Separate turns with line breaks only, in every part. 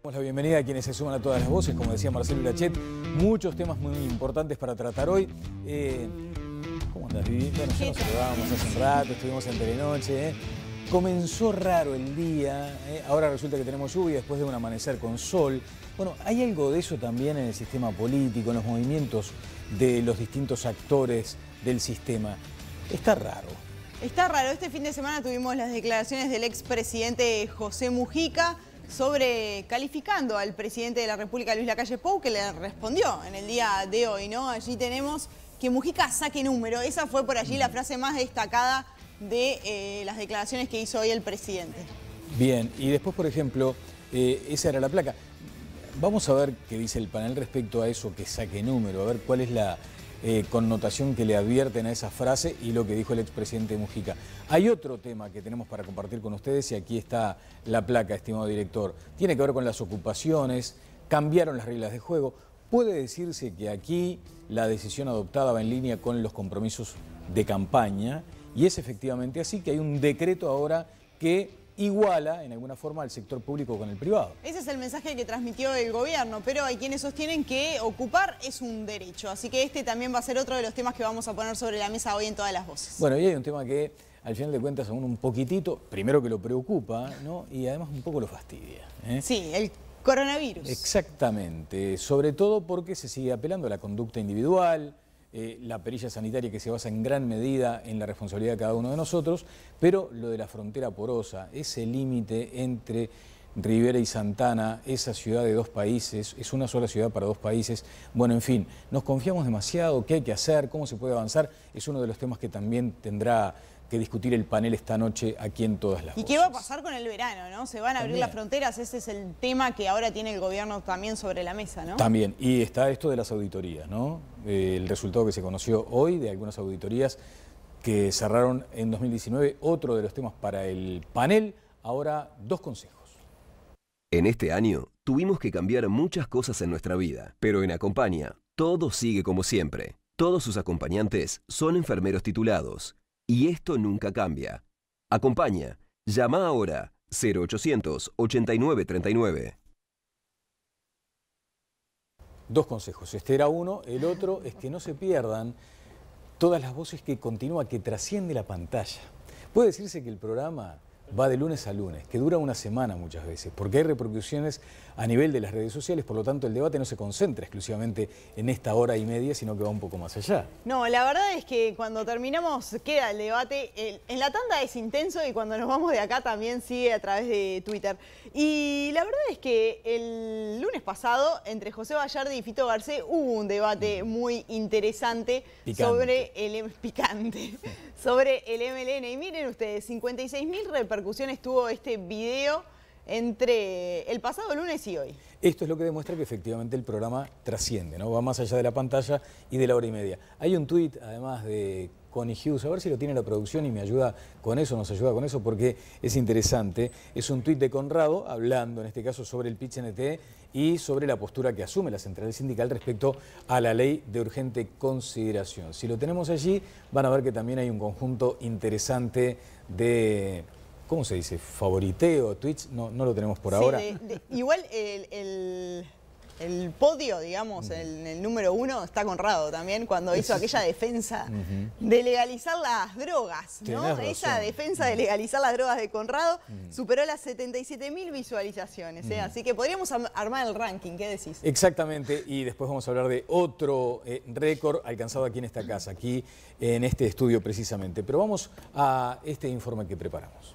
Damos la bienvenida a quienes se suman a todas las voces, como decía Marcelo Lachet, muchos temas muy importantes para tratar hoy. ¿Cómo andas, Vivi? Bueno, ya nos saludábamos hace un rato, estuvimos en Telenoche. Comenzó raro el día, ahora resulta que tenemos lluvia después de un amanecer con sol. Bueno, ¿hay algo de eso también en el sistema político, en los movimientos de los distintos actores del sistema? Está raro.
Está raro. Este fin de semana tuvimos las declaraciones del expresidente José Mujica calificando al presidente de la República, Luis Lacalle Pou, que le respondió en el día de hoy, ¿no? Allí tenemos que Mujica saque número. Esa fue por allí la frase más destacada de las declaraciones que hizo hoy el presidente.
Bien, y después, por ejemplo, esa era la placa. Vamos a ver qué dice el panel respecto a eso, que saque número, a ver cuál es la connotación que le advierten a esa frase y lo que dijo el expresidente Mujica. Hay otro tema que tenemos para compartir con ustedes y aquí está la placa, estimado director. Tiene que ver con las ocupaciones, cambiaron las reglas de juego. Puede decirse que aquí la decisión adoptada va en línea con los compromisos de campaña y es efectivamente así, que hay un decreto ahora que iguala en alguna forma al sector público con el privado.
Ese es el mensaje que transmitió el gobierno, pero hay quienes sostienen que ocupar es un derecho, así que este también va a ser otro de los temas que vamos a poner sobre la mesa hoy en Todas las Voces.
Bueno, y hay un tema que al final de cuentas a uno un poquitito, primero que lo preocupa, ¿no? Y además un poco lo fastidia.
Sí, el coronavirus.
Exactamente, sobre todo porque se sigue apelando a la conducta individual, la perilla sanitaria que se basa en gran medida en la responsabilidad de cada uno de nosotros, pero lo de la frontera porosa, ese límite entre Rivera y Santana, esa ciudad de dos países, es una sola ciudad para dos países. Bueno, en fin, nos confiamos demasiado, qué hay que hacer, cómo se puede avanzar, es uno de los temas que también tendrá que discutir el panel esta noche aquí en Todas las Voces.
¿Y qué va a pasar con el verano, no? ¿Se van a abrir las fronteras? Ese es el tema que ahora tiene el gobierno también sobre la mesa, ¿no?
También, y está esto de las auditorías, ¿no? El resultado que se conoció hoy de algunas auditorías que cerraron en 2019, otro de los temas para el panel, ahora dos consejos.
En este año tuvimos que cambiar muchas cosas en nuestra vida, pero en Acompaña todo sigue como siempre. Todos sus acompañantes son enfermeros titulados. Y esto nunca cambia. Acompaña. Llama ahora 0800 89 39.
Dos consejos. Este era uno. El otro es que no se pierdan Todas las Voces, que continúa, que trasciende la pantalla. Puede decirse que el programa va de lunes a lunes, que dura una semana muchas veces, porque hay repercusiones a nivel de las redes sociales, por lo tanto el debate no se concentra exclusivamente en esta hora y media, sino que va un poco más allá.
No, la verdad es que cuando terminamos queda el debate, en la tanda es intenso y cuando nos vamos de acá también sigue a través de Twitter. Y la verdad es que el lunes pasado, entre José Bayardi y Fito Garcés, hubo un debate muy interesante sobre el MLN. Y miren ustedes, 56.000 repercusiones tuvo este video entre el pasado lunes y hoy.
Esto es lo que demuestra que efectivamente el programa trasciende, ¿no? Va más allá de la pantalla y de la hora y media. Hay un tuit, además, de Connie Hughes, a ver si lo tiene la producción y me ayuda con eso, nos ayuda con eso, porque es interesante. Es un tuit de Conrado, hablando en este caso sobre el PIT-CNT y sobre la postura que asume la central sindical respecto a la ley de urgente consideración. Si lo tenemos allí, van a ver que también hay un conjunto interesante de... ¿Cómo se dice? ¿Favoriteo? ¿Tweets? No lo tenemos por ahora.
Igual el podio, digamos, el número uno está Conrado también, cuando hizo aquella defensa de legalizar las drogas, ¿no? Esa defensa de legalizar las drogas de Conrado superó las 77.000 visualizaciones, así que podríamos armar el ranking, ¿qué decís?
Exactamente, y después vamos a hablar de otro récord alcanzado aquí en esta casa, aquí en este estudio precisamente. Pero vamos a este informe que preparamos.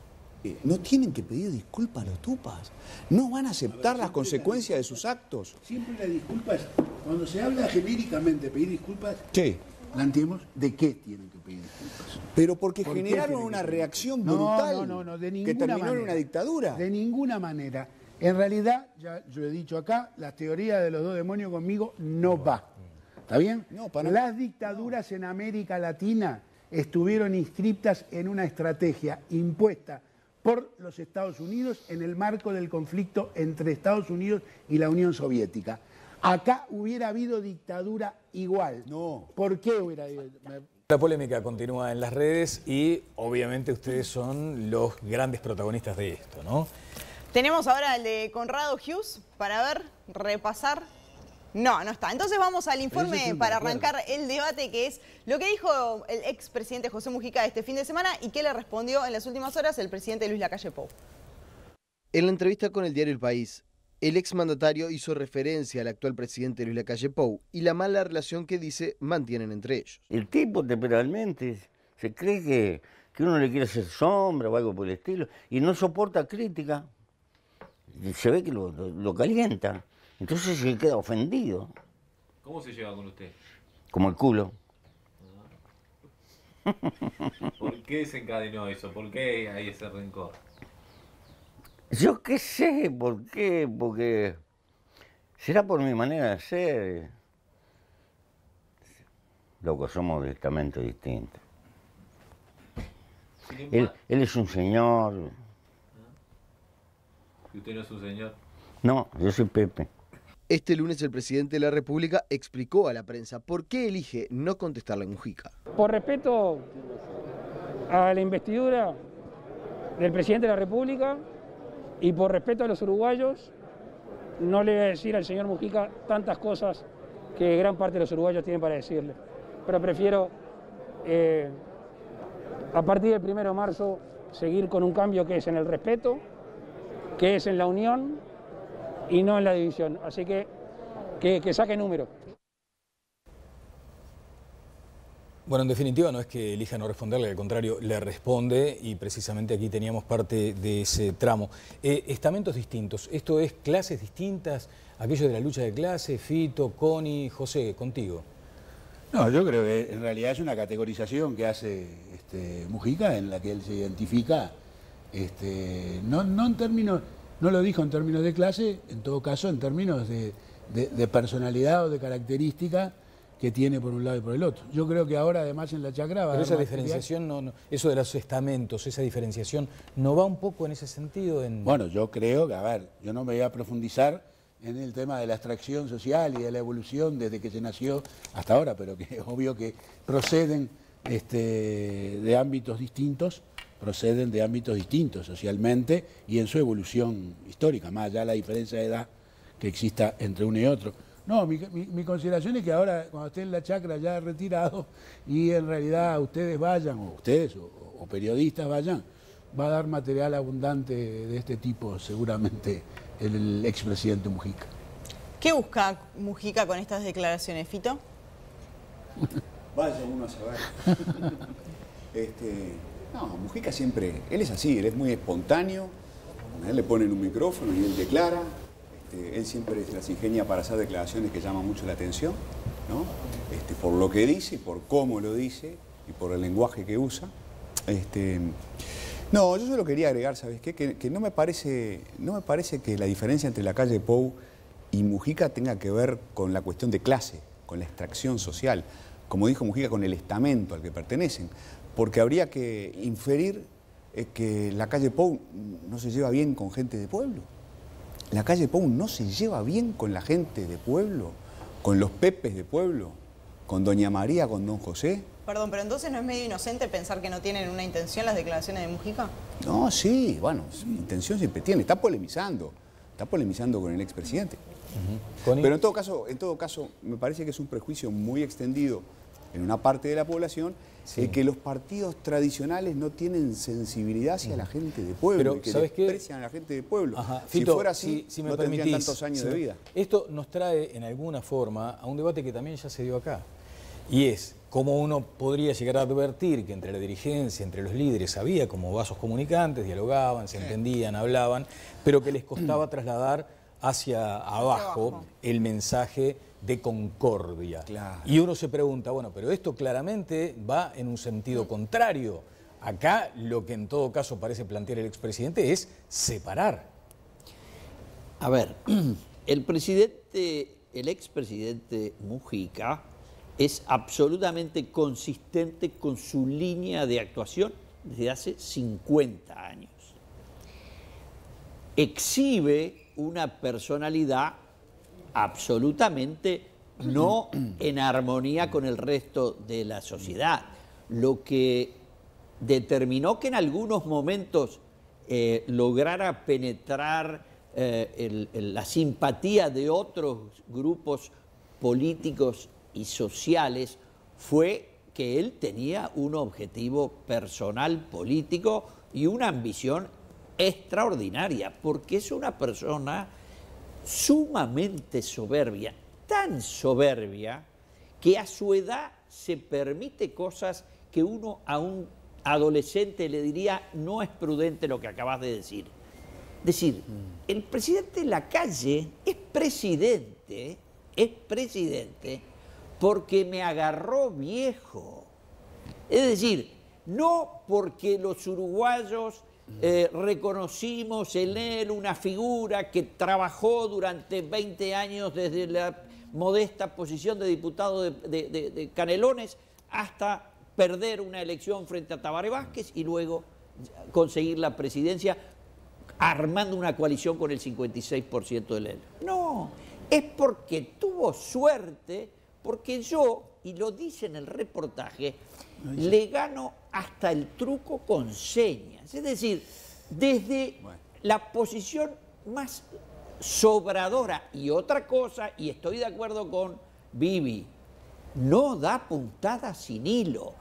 No tienen que pedir disculpas a los tupas. No van a aceptar las consecuencias de sus actos.
Siempre la disculpa es, cuando se habla genéricamente de pedir disculpas,
sí.
Planteemos de qué tienen que pedir disculpas.
Pero porque generaron una reacción brutal
no, de ninguna
que terminó
manera,
en una dictadura.
De ninguna manera. En realidad, ya yo he dicho acá, la teoría de los dos demonios conmigo no va. ¿Está bien?
No, para
Las dictaduras en América Latina estuvieron inscriptas en una estrategia impuesta por los Estados Unidos en el marco del conflicto entre Estados Unidos y la Unión Soviética. Acá hubiera habido dictadura igual.
No.
¿Por qué hubiera habido?
La polémica continúa en las redes y obviamente ustedes son los grandes protagonistas de esto, ¿no?
Tenemos ahora el de Conrado Hughes para ver, repasar. No, no está. Entonces vamos al informe para arrancar el debate, que es lo que dijo el expresidente José Mujica este fin de semana y qué le respondió en las últimas horas el presidente Luis Lacalle Pou.
En la entrevista con el diario El País, el exmandatario hizo referencia al actual presidente Luis Lacalle Pou y la mala relación que dice mantienen entre ellos.
El tipo temporalmente se cree que uno le quiere hacer sombra o algo por el estilo y no soporta crítica. Se ve que lo calienta. Entonces se queda ofendido.
¿Cómo se lleva con usted?
Como el culo.
¿Por qué desencadenó eso? ¿Por qué hay ese rencor?
Yo qué sé, ¿por qué? Porque será por mi manera de ser. Loco, somos de estamentos distintos. Él es un señor.
¿Y usted no es un señor?
No, yo soy Pepe.
Este lunes el presidente de la República explicó a la prensa por qué elige no contestarle a Mujica.
Por respeto a la investidura del presidente de la República y por respeto a los uruguayos, no le voy a decir al señor Mujica tantas cosas que gran parte de los uruguayos tienen para decirle. Pero prefiero, a partir del 1 de marzo, seguir con un cambio que es en el respeto, que es en la unión y no en la división. Así que saque número.
Bueno, en definitiva no es que elija no responderle, al contrario, le responde y precisamente aquí teníamos parte de ese tramo. Estamentos distintos, esto es clases distintas, aquello de la lucha de clases, Fito, Connie, José, contigo.
No, yo creo que en realidad es una categorización que hace Mujica en la que él se identifica, no en términos, no lo dijo en términos de clase, en todo caso en términos de personalidad o de característica que tiene por un lado y por el otro. Yo creo que ahora además en la chacra va a
Pero esa
haber
diferenciación, no, eso de los estamentos, esa diferenciación, ¿no va un poco en ese sentido?
Bueno, yo creo que, a ver, yo no me voy a profundizar en el tema de la extracción social y de la evolución desde que se nació hasta ahora, pero que es obvio que proceden de ámbitos distintos, socialmente y en su evolución histórica, más allá de la diferencia de edad que exista entre uno y otro. No, mi consideración es que ahora, cuando esté en la chacra ya retirado y en realidad ustedes vayan, o ustedes o periodistas vayan, va a dar material abundante de este tipo seguramente el expresidente Mujica.
¿Qué busca Mujica con estas declaraciones, Fito?
Vaya uno a saber. No, Mujica siempre, él es así, él es muy espontáneo, a él le ponen un micrófono y él declara, él siempre se las ingenia para hacer declaraciones que llaman mucho la atención, ¿no? Por lo que dice, por cómo lo dice y por el lenguaje que usa. No, yo solo quería agregar, ¿sabes qué? Que no me parece que la diferencia entre Lacalle Pou y Mujica tenga que ver con la cuestión de clase, con la extracción social, como dijo Mujica, con el estamento al que pertenecen, porque habría que inferir que Lacalle Pou no se lleva bien con gente de pueblo. Lacalle Pou no se lleva bien con la gente de pueblo, con los pepes de pueblo, con doña María, con don José.
Perdón, pero entonces ¿no es medio inocente pensar que no tienen una intención las declaraciones de Mujica?
No, sí, bueno, intención siempre tiene, está polemizando con el expresidente. Pero en todo caso, me parece que es un prejuicio muy extendido en una parte de la población, que los partidos tradicionales no tienen sensibilidad hacia la gente de pueblo,
pero,
que
¿sabes
desprecian a la gente de pueblo.
Ajá.
Si
Fito,
fuera así,
si me
no tendrían
permitís,
tantos años de vida.
Esto nos trae en alguna forma a un debate que también ya se dio acá, y es cómo uno podría llegar a advertir que entre la dirigencia, entre los líderes, había como vasos comunicantes, dialogaban, se entendían, hablaban, pero que les costaba trasladar hacia abajo el mensaje de concordia.
Claro.
Y uno se pregunta, bueno, pero esto claramente va en un sentido contrario. Acá lo que en todo caso parece plantear el expresidente es separar.
A ver, el expresidente Mujica es absolutamente consistente con su línea de actuación desde hace 50 años. Exhibe una personalidad absolutamente no en armonía con el resto de la sociedad, lo que determinó que en algunos momentos lograra penetrar la simpatía de otros grupos políticos y sociales fue que él tenía un objetivo personal político y una ambición extraordinaria, porque es una persona sumamente soberbia, tan soberbia que a su edad se permite cosas que uno a un adolescente le diría no es prudente lo que acabas de decir. Es decir, el presidente Lacalle es presidente porque me agarró viejo. Es decir, no porque los uruguayos reconocimos en él una figura que trabajó durante 20 años desde la modesta posición de diputado de Canelones hasta perder una elección frente a Tabaré Vázquez y luego conseguir la presidencia armando una coalición con el 56% del él. No, es porque tuvo suerte, porque yo, y lo dice en el reportaje, le gano hasta el truco con señas. Es decir, desde la posición más sobradora. Y otra cosa, y estoy de acuerdo con Vivi, no da puntada sin hilo.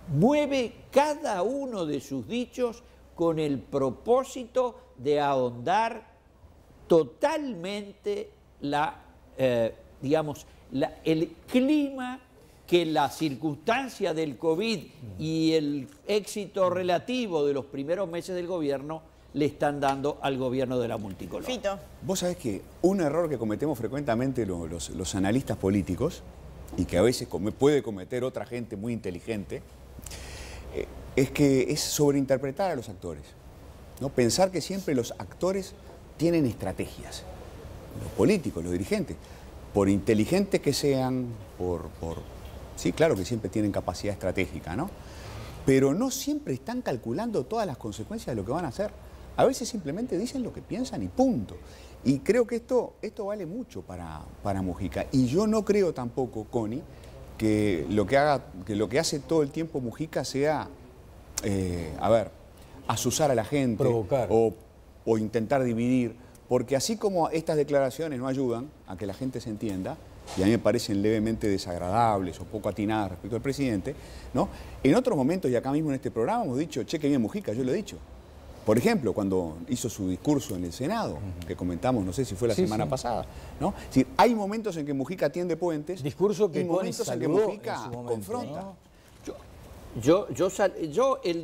Mueve cada uno de sus dichos con el propósito de ahondar totalmente el clima que la circunstancia del COVID y el éxito relativo de los primeros meses del gobierno le están dando al gobierno de la multicolor.
Fito.
Vos sabés que un error que cometemos frecuentemente los analistas políticos, y que a veces puede cometer otra gente muy inteligente, es que es sobreinterpretar a los actores, ¿no? Pensar que siempre los actores tienen estrategias, los políticos, los dirigentes, por inteligentes que sean, sí, claro que siempre tienen capacidad estratégica, ¿no? Pero no siempre están calculando todas las consecuencias de lo que van a hacer. A veces simplemente dicen lo que piensan y punto. Y creo que esto vale mucho para Mujica. Y yo no creo tampoco, Connie, que lo que hace todo el tiempo Mujica sea, azuzar a la gente, provocar o intentar dividir, porque así como estas declaraciones no ayudan a que la gente se entienda, y a mí me parecen levemente desagradables o poco atinadas respecto al presidente, ¿no? En otros momentos, y acá mismo en este programa, hemos dicho, che, qué bien Mujica, yo lo he dicho. Por ejemplo, cuando hizo su discurso en el Senado, que comentamos, no sé si fue la semana pasada, ¿no? Es decir, hay momentos en que Mujica tiende puentes,
discurso que
y momentos en que Mujica confronta.
¿no?
Yo el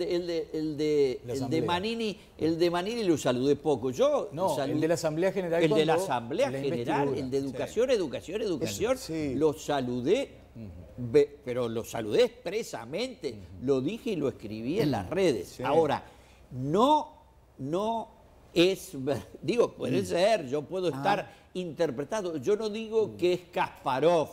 de Manini lo saludé poco.
El de la Asamblea General.
El de la Asamblea General, el de Educación, lo saludé, pero lo saludé expresamente, lo dije y lo escribí en las redes. Sí. Ahora, no es, digo, puede ser, yo puedo estar interpretado. Yo no digo que es Kasparov,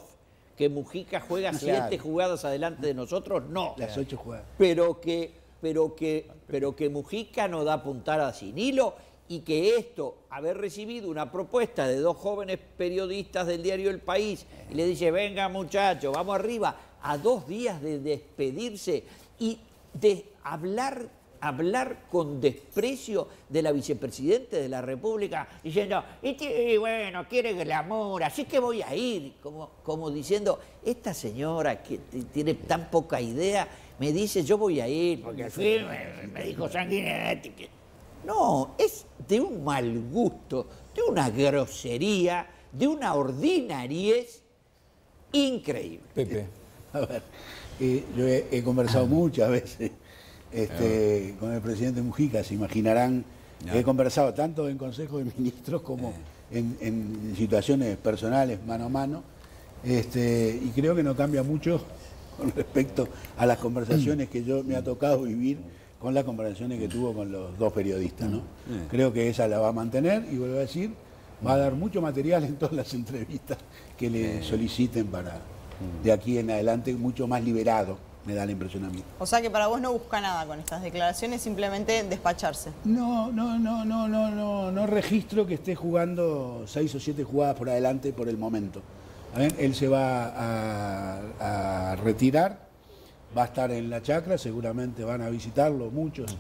que Mujica juega 7 jugadas adelante de nosotros, no.
Las 8 jugadas.
Pero que Mujica no da puntada sin hilo y que haber recibido una propuesta de 2 jóvenes periodistas del diario El País y le dice, venga muchachos, vamos arriba, a 2 días de despedirse y de hablar con desprecio de la vicepresidenta de la República, diciendo, bueno, quiere glamour, así que voy a ir, como diciendo, esta señora que tiene tan poca idea, me dice, yo voy a ir, porque al fin me dijo Sanguinetti. No, es de un mal gusto, de una grosería, de una ordinariez increíble.
Pepe.
A ver, yo he conversado muchas veces con el presidente Mujica, se imaginarán, he conversado tanto en Consejo de Ministros como en situaciones personales, mano a mano, y creo que no cambia mucho con respecto a las conversaciones que me ha tocado vivir con las conversaciones que tuvo con los 2 periodistas, ¿no? Creo que esa la va a mantener y vuelvo a decir, va a dar mucho material en todas las entrevistas que le soliciten para de aquí en adelante mucho más liberado. Me da la impresión a mí.
O sea que para vos no busca nada con estas declaraciones, simplemente despacharse.
No registro que esté jugando 6 o 7 jugadas por adelante por el momento. Él se va a retirar, va a estar en la chacra, seguramente van a visitarlo muchos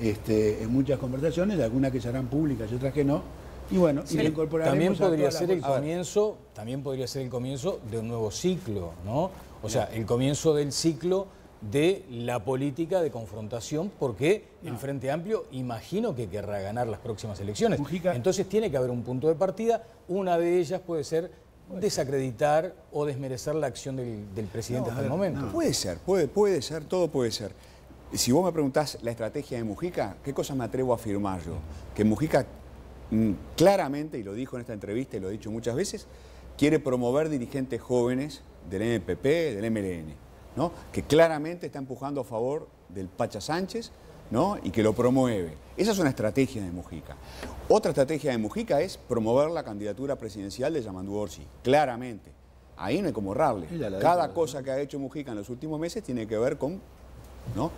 en muchas conversaciones, algunas que serán públicas y otras que no. Y bueno, y lo incorporaremos
también
a todas
podría
las
ser el
fuerzas.
comienzo, también podría ser el comienzo de un nuevo ciclo, ¿no? O sea, el comienzo del ciclo de la política de confrontación, porque el Frente Amplio imagino que querrá ganar las próximas elecciones. Entonces tiene que haber un punto de partida. Una de ellas puede ser desacreditar o desmerecer la acción del presidente hasta el momento.
Puede ser, puede ser, todo puede ser. Si vos me preguntás la estrategia de Mujica, ¿qué cosa me atrevo a afirmar yo? Que Mujica claramente, y lo dijo en esta entrevista y lo ha dicho muchas veces, quiere promover dirigentes jóvenes del MPP, del MLN, ¿no? Que claramente está empujando a favor del Pacha Sánchez, ¿no? Y que lo promueve. Esa es una estrategia de Mujica. Otra estrategia de Mujica es promover la candidatura presidencial de Yamandu Orsi, claramente. Ahí no hay como errarle. Cada cosa que ha hecho Mujica en los últimos meses tiene que ver con, ¿no?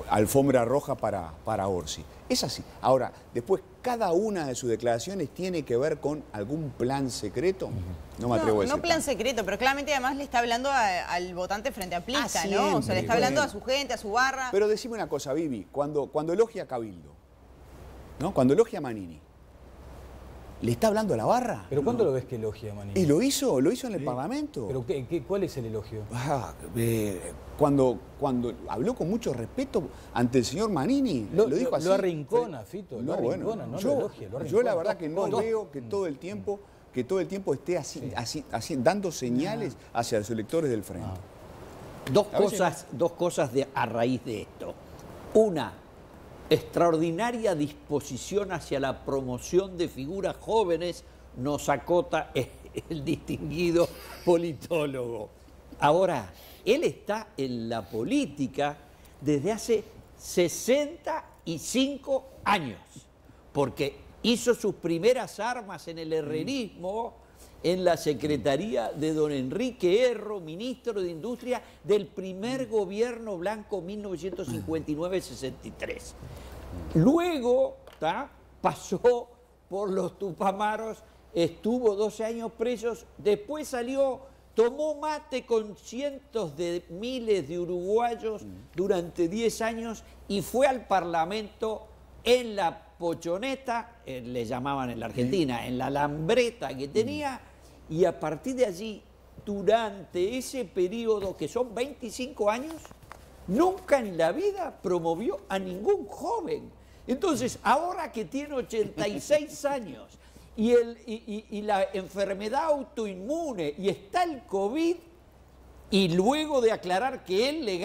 Alfombra roja para Orsi. Es así. Ahora, después, cada una de sus declaraciones tiene que ver con algún plan secreto. No me atrevo a decir.
No plan secreto, pero claramente además le está hablando al votante Frente Amplista,
siempre,
¿no? O sea, le está hablando
bueno.
a su gente, a su barra.
Pero decime una cosa, Vivi, cuando elogia a Cabildo, ¿no? Cuando elogia a Manini, ¿le está hablando a la barra?
¿Pero cuándo lo ves que elogia a Manini?
¿Y lo hizo en el Parlamento?
¿Pero cuál es el elogio?
Cuando habló con mucho respeto ante el señor Manini, lo dijo así.
Lo arrincona, Fito, lo arrincona,
bueno,
no
yo,
lo elogia, lo arrincona.
Yo la verdad que no veo que todo el tiempo esté así, dando señales hacia los electores del Frente.
Dos cosas a raíz de esto. Una, extraordinaria disposición hacia la promoción de figuras jóvenes, nos acota el distinguido politólogo. Ahora, él está en la política desde hace 65 años, porque hizo sus primeras armas en el herrerismo, en la secretaría de don Enrique Erro, ministro de Industria del primer gobierno blanco 1959-63. Luego pasó por los Tupamaros, estuvo 12 años presos, después salió, tomó mate con cientos de miles de uruguayos durante 10 años y fue al Parlamento en la pochoneta, le llamaban en la Argentina, en la lambreta que tenía, y a partir de allí, durante ese periodo, que son 25 años, nunca en la vida promovió a ningún joven. Entonces, ahora que tiene 86 años y la enfermedad autoinmune y está el COVID, y luego de aclarar que él le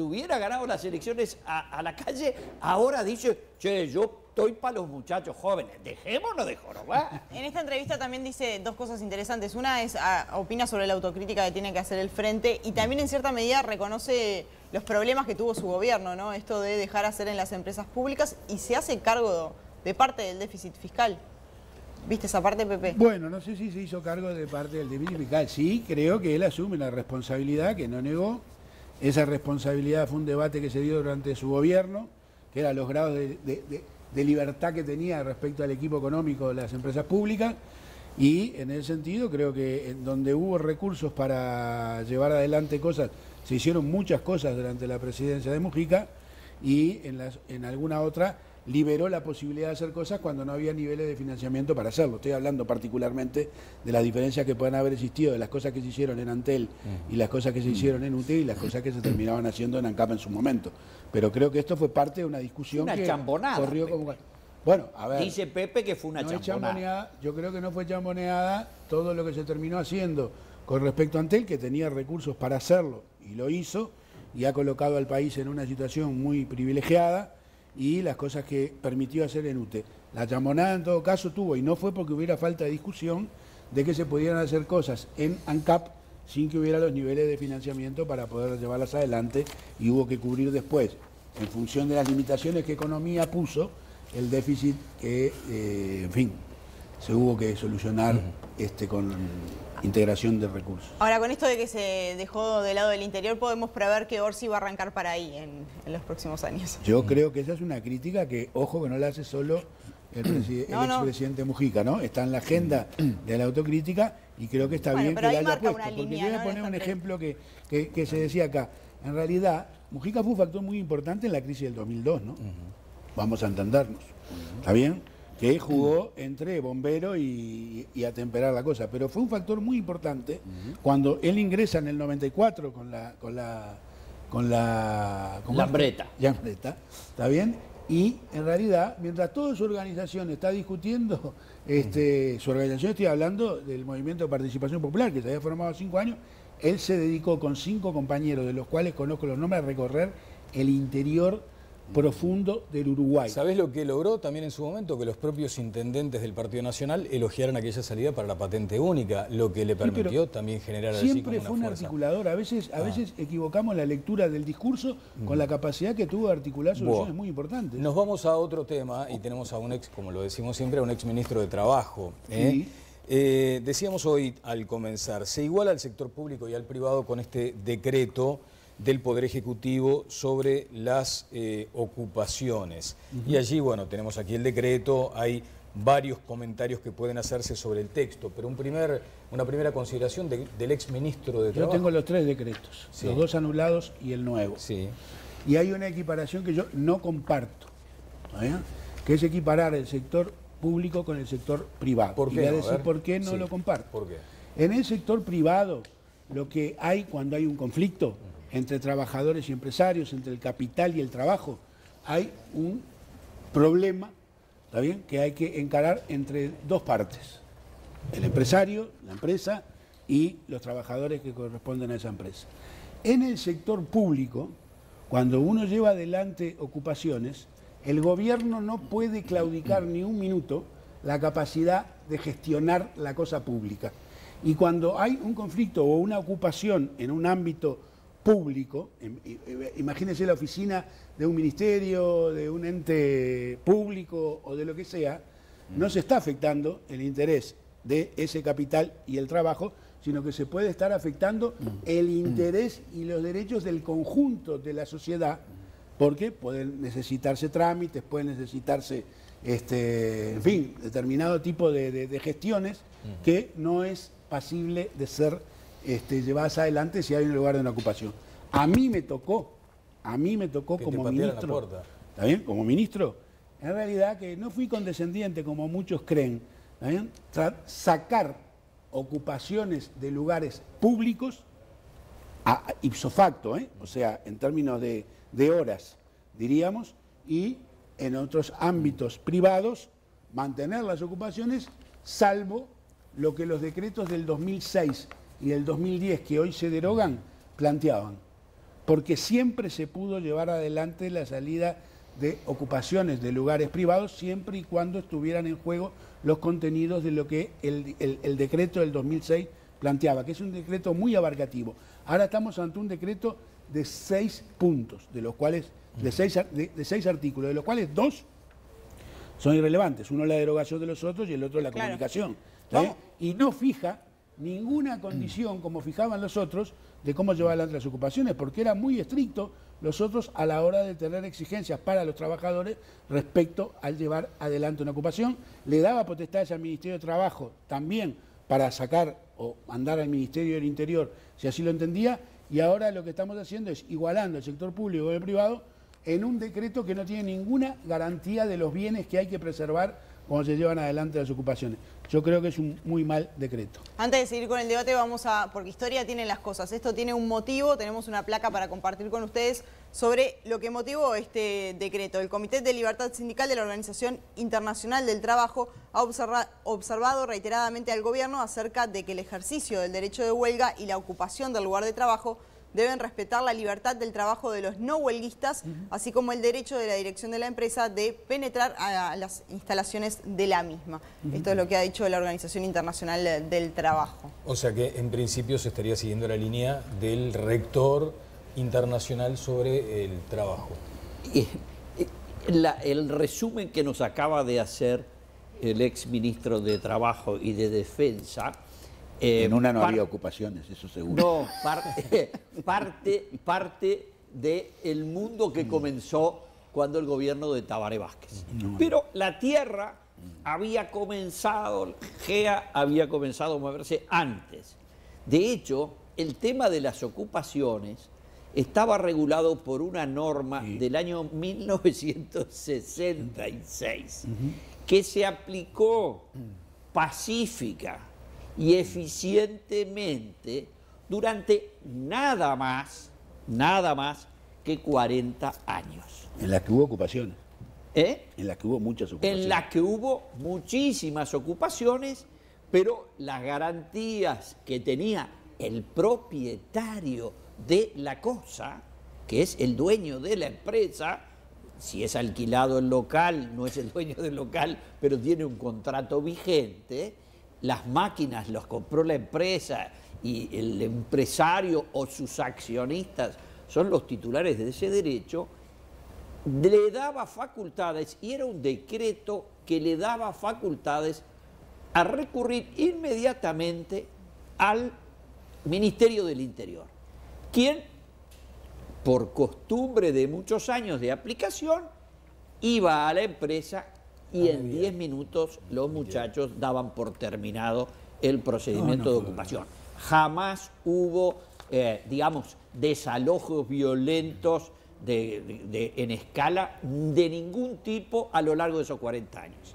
hubiera ganado las elecciones a la calle, ahora dice, che, yo estoy para los muchachos jóvenes, dejémonos de jorobar.
En esta entrevista también dice dos cosas interesantes. Una es, opina sobre la autocrítica que tiene que hacer el Frente y también en cierta medida reconoce los problemas que tuvo su gobierno, ¿no? Esto de dejar hacer en las empresas públicas y se hace cargo de parte del déficit fiscal. ¿Viste esa parte, Pepe?
Bueno, no sé si se hizo cargo de parte del déficit fiscal. Sí, creo que él asume la responsabilidad que no negó. Esa responsabilidad fue un debate que se dio durante su gobierno, que eran los grados de libertad que tenía respecto al equipo económico de las empresas públicas. Y en ese sentido creo que en donde hubo recursos para llevar adelante cosas, se hicieron muchas cosas durante la presidencia de Mujica y en alguna otra liberó la posibilidad de hacer cosas cuando no había niveles de financiamiento para hacerlo. Estoy hablando particularmente de las diferencias que pueden haber existido de las cosas que se hicieron en Antel y las cosas que se hicieron en UTE y las cosas que se terminaban haciendo en ANCAP en su momento. Pero creo que esto fue parte de una discusión que
chambonada,
corrió como... Bueno, a ver...
Dice Pepe que fue una
chamboneada. Yo creo que no fue chamboneada todo lo que se terminó haciendo con respecto a Antel, que tenía recursos para hacerlo y lo hizo y ha colocado al país en una situación muy privilegiada, y las cosas que permitió hacer en UTE. La chamboneada en todo caso tuvo, y no fue porque hubiera falta de discusión, de que se pudieran hacer cosas en ANCAP sin que hubiera los niveles de financiamiento para poder llevarlas adelante, y hubo que cubrir después, en función de las limitaciones que economía puso, el déficit que, en fin, se hubo que solucionar con integración de recursos.
Ahora, con esto de que se dejó de lado del interior, podemos prever que Orsi va a arrancar para ahí en los próximos años.
Yo creo que esa es una crítica que, ojo, que no la hace solo el expresidente Mujica, ¿no? Está en la agenda de la autocrítica y creo que está bien que la haya puesto. Porque yo voy a poner un ejemplo que se decía acá. En realidad, Mujica fue un factor muy importante en la crisis del 2002, ¿no? vamos a entendernos. ¿Está bien? Que jugó entre bombero y atemperar la cosa. Pero fue un factor muy importante cuando él ingresa en el 94 con la
Lambreta.
Lambreta, ¿está bien? Y en realidad, mientras toda su organización está discutiendo, su organización, estoy hablando del Movimiento de Participación Popular, que se había formado 5 años, él se dedicó con 5 compañeros, de los cuales conozco los nombres, a recorrer el interior profundo del Uruguay.
¿Sabés lo que logró también en su momento? Que los propios intendentes del Partido Nacional elogiaran aquella salida para la patente única, lo que le permitió también generar allí
siempre
como
fue un
fuerza.
articulador. A veces equivocamos la lectura del discurso con la capacidad que tuvo de articular soluciones muy importantes.
Nos vamos a otro tema y tenemos a un ex, como lo decimos siempre, a un ex ministro de Trabajo.
Sí.
Decíamos hoy al comenzar, se iguala al sector público y al privado con este decreto del Poder Ejecutivo sobre las ocupaciones. Y allí, bueno, tenemos aquí el decreto, hay varios comentarios que pueden hacerse sobre el texto, pero una primera consideración del exministro de Trabajo.
Yo tengo los 3 decretos, los 2 anulados y el nuevo.
Sí.
Y hay una equiparación que yo no comparto, que es equiparar el sector público con el sector privado.
¿Por qué?
Y voy a
No?
decir por qué no lo comparto.
¿Por qué?
En el sector privado, lo que hay cuando hay un conflicto entre trabajadores y empresarios, entre el capital y el trabajo, hay un problema, ¿está bien?, que hay que encarar entre 2 partes. El empresario, la empresa, y los trabajadores que corresponden a esa empresa. En el sector público, cuando uno lleva adelante ocupaciones, el gobierno no puede claudicar ni un minuto la capacidad de gestionar la cosa pública. Y cuando hay un conflicto o una ocupación en un ámbito público, imagínense la oficina de un ministerio, de un ente público o de lo que sea, no se está afectando el interés de ese capital y el trabajo, sino que se puede estar afectando el interés y los derechos del conjunto de la sociedad, porque pueden necesitarse trámites, pueden necesitarse, en fin, determinado tipo de gestiones que no es pasible de ser llevadas adelante si hay un lugar de una ocupación. A mí me tocó como ministro, ¿está bien? Como ministro, en realidad que no fui condescendiente como muchos creen, ¿está bien? Sacar ocupaciones de lugares públicos ipso facto, o sea, en términos de horas, diríamos, y en otros ámbitos privados mantener las ocupaciones, salvo lo que los decretos del 2006 y del 2010 que hoy se derogan planteaban, porque siempre se pudo llevar adelante la salida de ocupaciones de lugares privados siempre y cuando estuvieran en juego los contenidos de lo que el decreto del 2006 planteaba, que es un decreto muy abarcativo. Ahora estamos ante un decreto de 6 puntos, de los cuales de 6 artículos, de los cuales 2 son irrelevantes, uno la derogación de los otros y el otro la comunicación. Y no fija ninguna condición, como fijaban los otros, de cómo llevar adelante las ocupaciones, porque era muy estricto los otros a la hora de tener exigencias para los trabajadores respecto al llevar adelante una ocupación. Le daba potestades al Ministerio de Trabajo también para sacar o mandar al Ministerio del Interior, si así lo entendía, y ahora lo que estamos haciendo es igualando el sector público con el privado en un decreto que no tiene ninguna garantía de los bienes que hay que preservar cuando se llevan adelante las ocupaciones. Yo creo que es un muy mal decreto.
Antes de seguir con el debate porque historia tiene las cosas. Esto tiene un motivo, tenemos una placa para compartir con ustedes sobre lo que motivó este decreto. El Comité de Libertad Sindical de la Organización Internacional del Trabajo ha observado reiteradamente al gobierno acerca de que el ejercicio del derecho de huelga y la ocupación del lugar de trabajo deben respetar la libertad del trabajo de los no huelguistas, así como el derecho de la dirección de la empresa de penetrar a las instalaciones de la misma. Esto es lo que ha dicho la Organización Internacional del Trabajo.
O sea que en principio se estaría siguiendo la línea del rector internacional sobre el trabajo.
El resumen que nos acaba de hacer el ex ministro de Trabajo y de Defensa...
en una no había ocupaciones, eso seguro.
No, parte del mundo que comenzó cuando el gobierno de Tabaré Vázquez. Pero la tierra había comenzado, GEA había comenzado a moverse antes. De hecho, el tema de las ocupaciones estaba regulado por una norma del año 1966 que se aplicó pacífica y eficientemente durante nada más que 40 años.
En la que hubo ocupaciones.
¿Eh?
En la que hubo muchas ocupaciones.
En la que hubo muchísimas ocupaciones, pero las garantías que tenía el propietario de la cosa, que es el dueño de la empresa, si es alquilado el local, no es el dueño del local, pero tiene un contrato vigente, las máquinas las compró la empresa y el empresario o sus accionistas son los titulares de ese derecho, le daba facultades, y era un decreto que le daba facultades a recurrir inmediatamente al Ministerio del Interior, quien, por costumbre de muchos años de aplicación, iba a la empresa y en 10 minutos los muchachos daban por terminado el procedimiento de ocupación. Jamás hubo, digamos, desalojos violentos en escala de ningún tipo a lo largo de esos 40 años.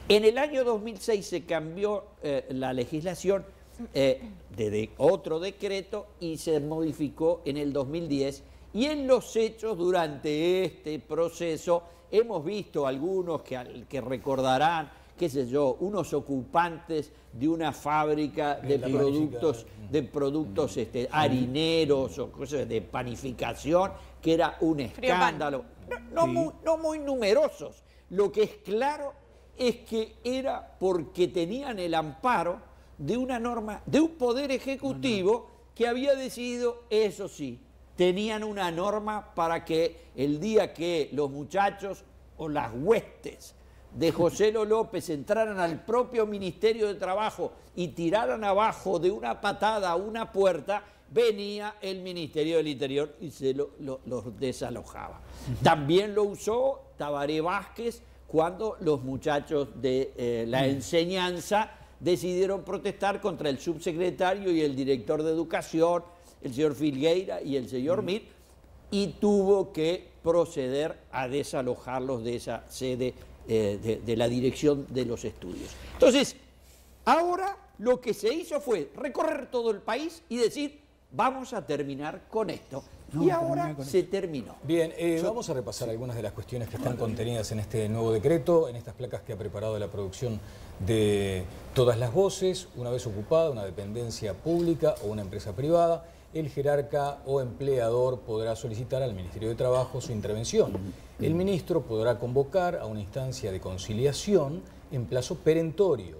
En el año 2006 se cambió la legislación de otro decreto y se modificó en el 2010, y en los hechos durante este proceso hemos visto algunos que recordarán, qué sé yo, unos ocupantes de una fábrica de productos harineros o cosas de panificación, que era un escándalo. No muy numerosos. Lo que es claro es que era porque tenían el amparo de una norma, de un poder ejecutivo que había decidido, eso sí, tenían una norma para que el día que los muchachos o las huestes de José López entraran al propio Ministerio de Trabajo y tiraran abajo de una patada una puerta, venía el Ministerio del Interior y se los desalojaba. También lo usó Tabaré Vázquez cuando los muchachos de la enseñanza decidieron protestar contra el subsecretario y el director de Educación, el señor Filgueira y el señor Mir, y tuvo que proceder a desalojarlos de esa sede de la dirección de los estudios. Entonces, ahora lo que se hizo fue recorrer todo el país y decir, vamos a terminar con esto. Y ahora se terminó.
Bien, vamos a repasar algunas de las cuestiones que están contenidas en este nuevo decreto, en estas placas que ha preparado la producción de Todas las Voces. Una vez ocupada una dependencia pública o una empresa privada, el jerarca o empleador podrá solicitar al Ministerio de Trabajo su intervención. El ministro podrá convocar a una instancia de conciliación en plazo perentorio.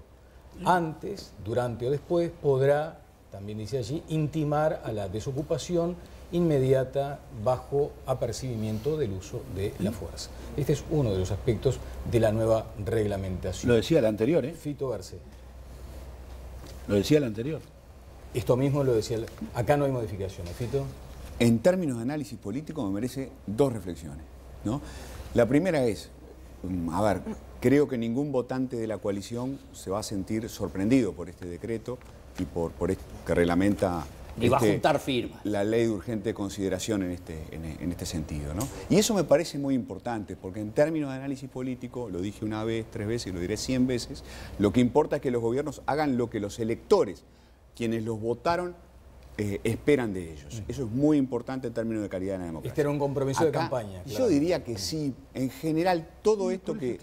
Antes, durante o después podrá, también dice allí, intimar a la desocupación inmediata bajo apercibimiento del uso de la fuerza. Este es uno de los aspectos de la nueva reglamentación.
Lo decía la anterior, ¿eh?
Fito Garcés.
Lo decía la anterior.
Esto mismo lo decía. Acá no hay modificaciones, Fito.
En términos de análisis político me merece dos reflexiones, ¿no? La primera es, a ver, creo que ningún votante de la coalición se va a sentir sorprendido por este decreto y por esto que reglamenta
y va a juntar firmas.
La ley de urgente consideración en este sentido, ¿no? Y eso me parece muy importante, porque en términos de análisis político, lo dije una vez, 3 veces y lo diré 100 veces, lo que importa es que los gobiernos hagan lo que los electores, quienes los votaron, esperan de ellos. Eso es muy importante en términos de calidad de la democracia.
Este era un compromiso de campaña.
Claro. Yo diría que sí. En general, todo esto que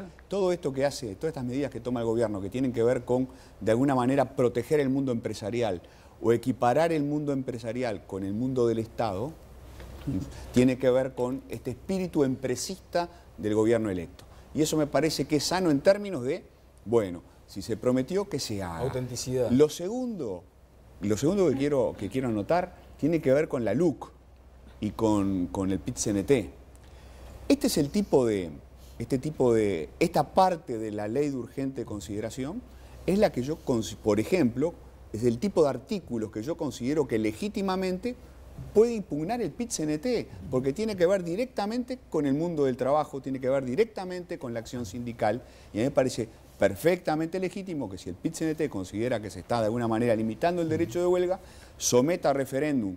hace, todas estas medidas que toma el gobierno, que tienen que ver con, de alguna manera, proteger el mundo empresarial o equiparar el mundo empresarial con el mundo del Estado, tiene que ver con este espíritu empresista del gobierno electo. Y eso me parece que es sano en términos de, bueno, si se prometió, que se haga.
Autenticidad.
Lo segundo que quiero anotar tiene que ver con la LUC y con el PIT-CNT. Esta parte de la ley de urgente consideración es la que yo, por ejemplo, es el tipo de artículos que yo considero que legítimamente puede impugnar el PIT-CNT, porque tiene que ver directamente con el mundo del trabajo, tiene que ver directamente con la acción sindical, y a mí me parece perfectamente legítimo que si el PIT-CNT considera que se está de alguna manera limitando el derecho de huelga, someta a referéndum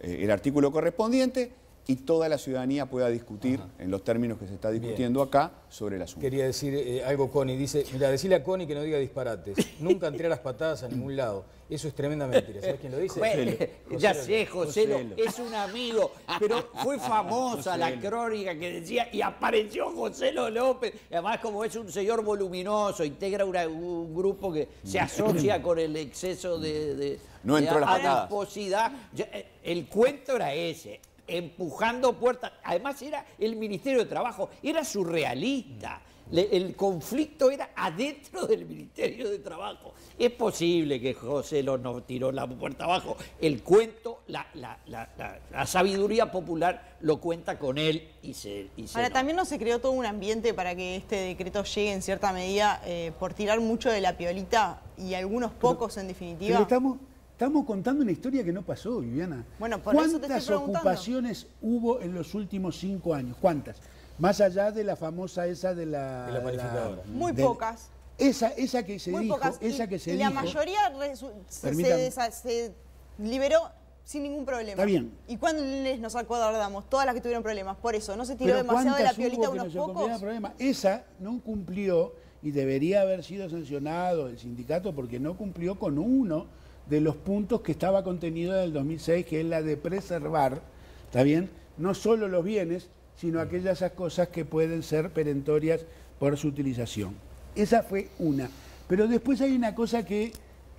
el artículo correspondiente y toda la ciudadanía pueda discutir en los términos que se está discutiendo acá sobre el asunto.
Quería decir algo, Connie. Dice, mira, decirle a Connie que no diga disparates. Nunca entré a las patadas a ningún lado. Eso es tremenda mentira. ¿Sabes quién lo dice?
Bueno, ya sé, Joselo, es un amigo, pero fue famosa la crónica que decía, y apareció Joselo López. Además, como es un señor voluminoso, integra un grupo que se asocia con el exceso de
No entró a las patadas.
adiposidad. El cuento era ese. Empujando puertas. Además era el Ministerio de Trabajo, era surrealista. El conflicto era adentro del Ministerio de Trabajo. Es posible que José no tiró la puerta abajo. El cuento, la sabiduría popular lo cuenta con él y se
Ahora, también no se creó todo un ambiente para que este decreto llegue en cierta medida por tirar mucho de la piolita y algunos pocos en definitiva.
Pero estamos contando una historia que no pasó, Viviana.
Bueno, por eso te estoy
¿Cuántas
preguntando?
ocupaciones hubo en los últimos 5 años? ¿Cuántas? Más allá de la famosa esa de la...
De la panificadora.
Muy pocas.
Esa que se
Muy
dijo,
pocas.
esa que se
y la
dijo...
mayoría
Permítame.
se liberó sin ningún problema.
Está bien.
¿Y cuáles nos acordamos? Todas las que tuvieron problemas. Por eso, ¿no se tiró
Pero
demasiado de la
¿cuántas
piolita a
hubo que
unos
no se
pocos?
cumplían problemas? Esa no cumplió y debería haber sido sancionado el sindicato porque no cumplió con uno de los puntos que estaba contenido en el 2006, que es la de preservar, ¿está bien? No solo los bienes, sino aquellas cosas que pueden ser perentorias por su utilización. Esa fue una. Pero después hay una cosa que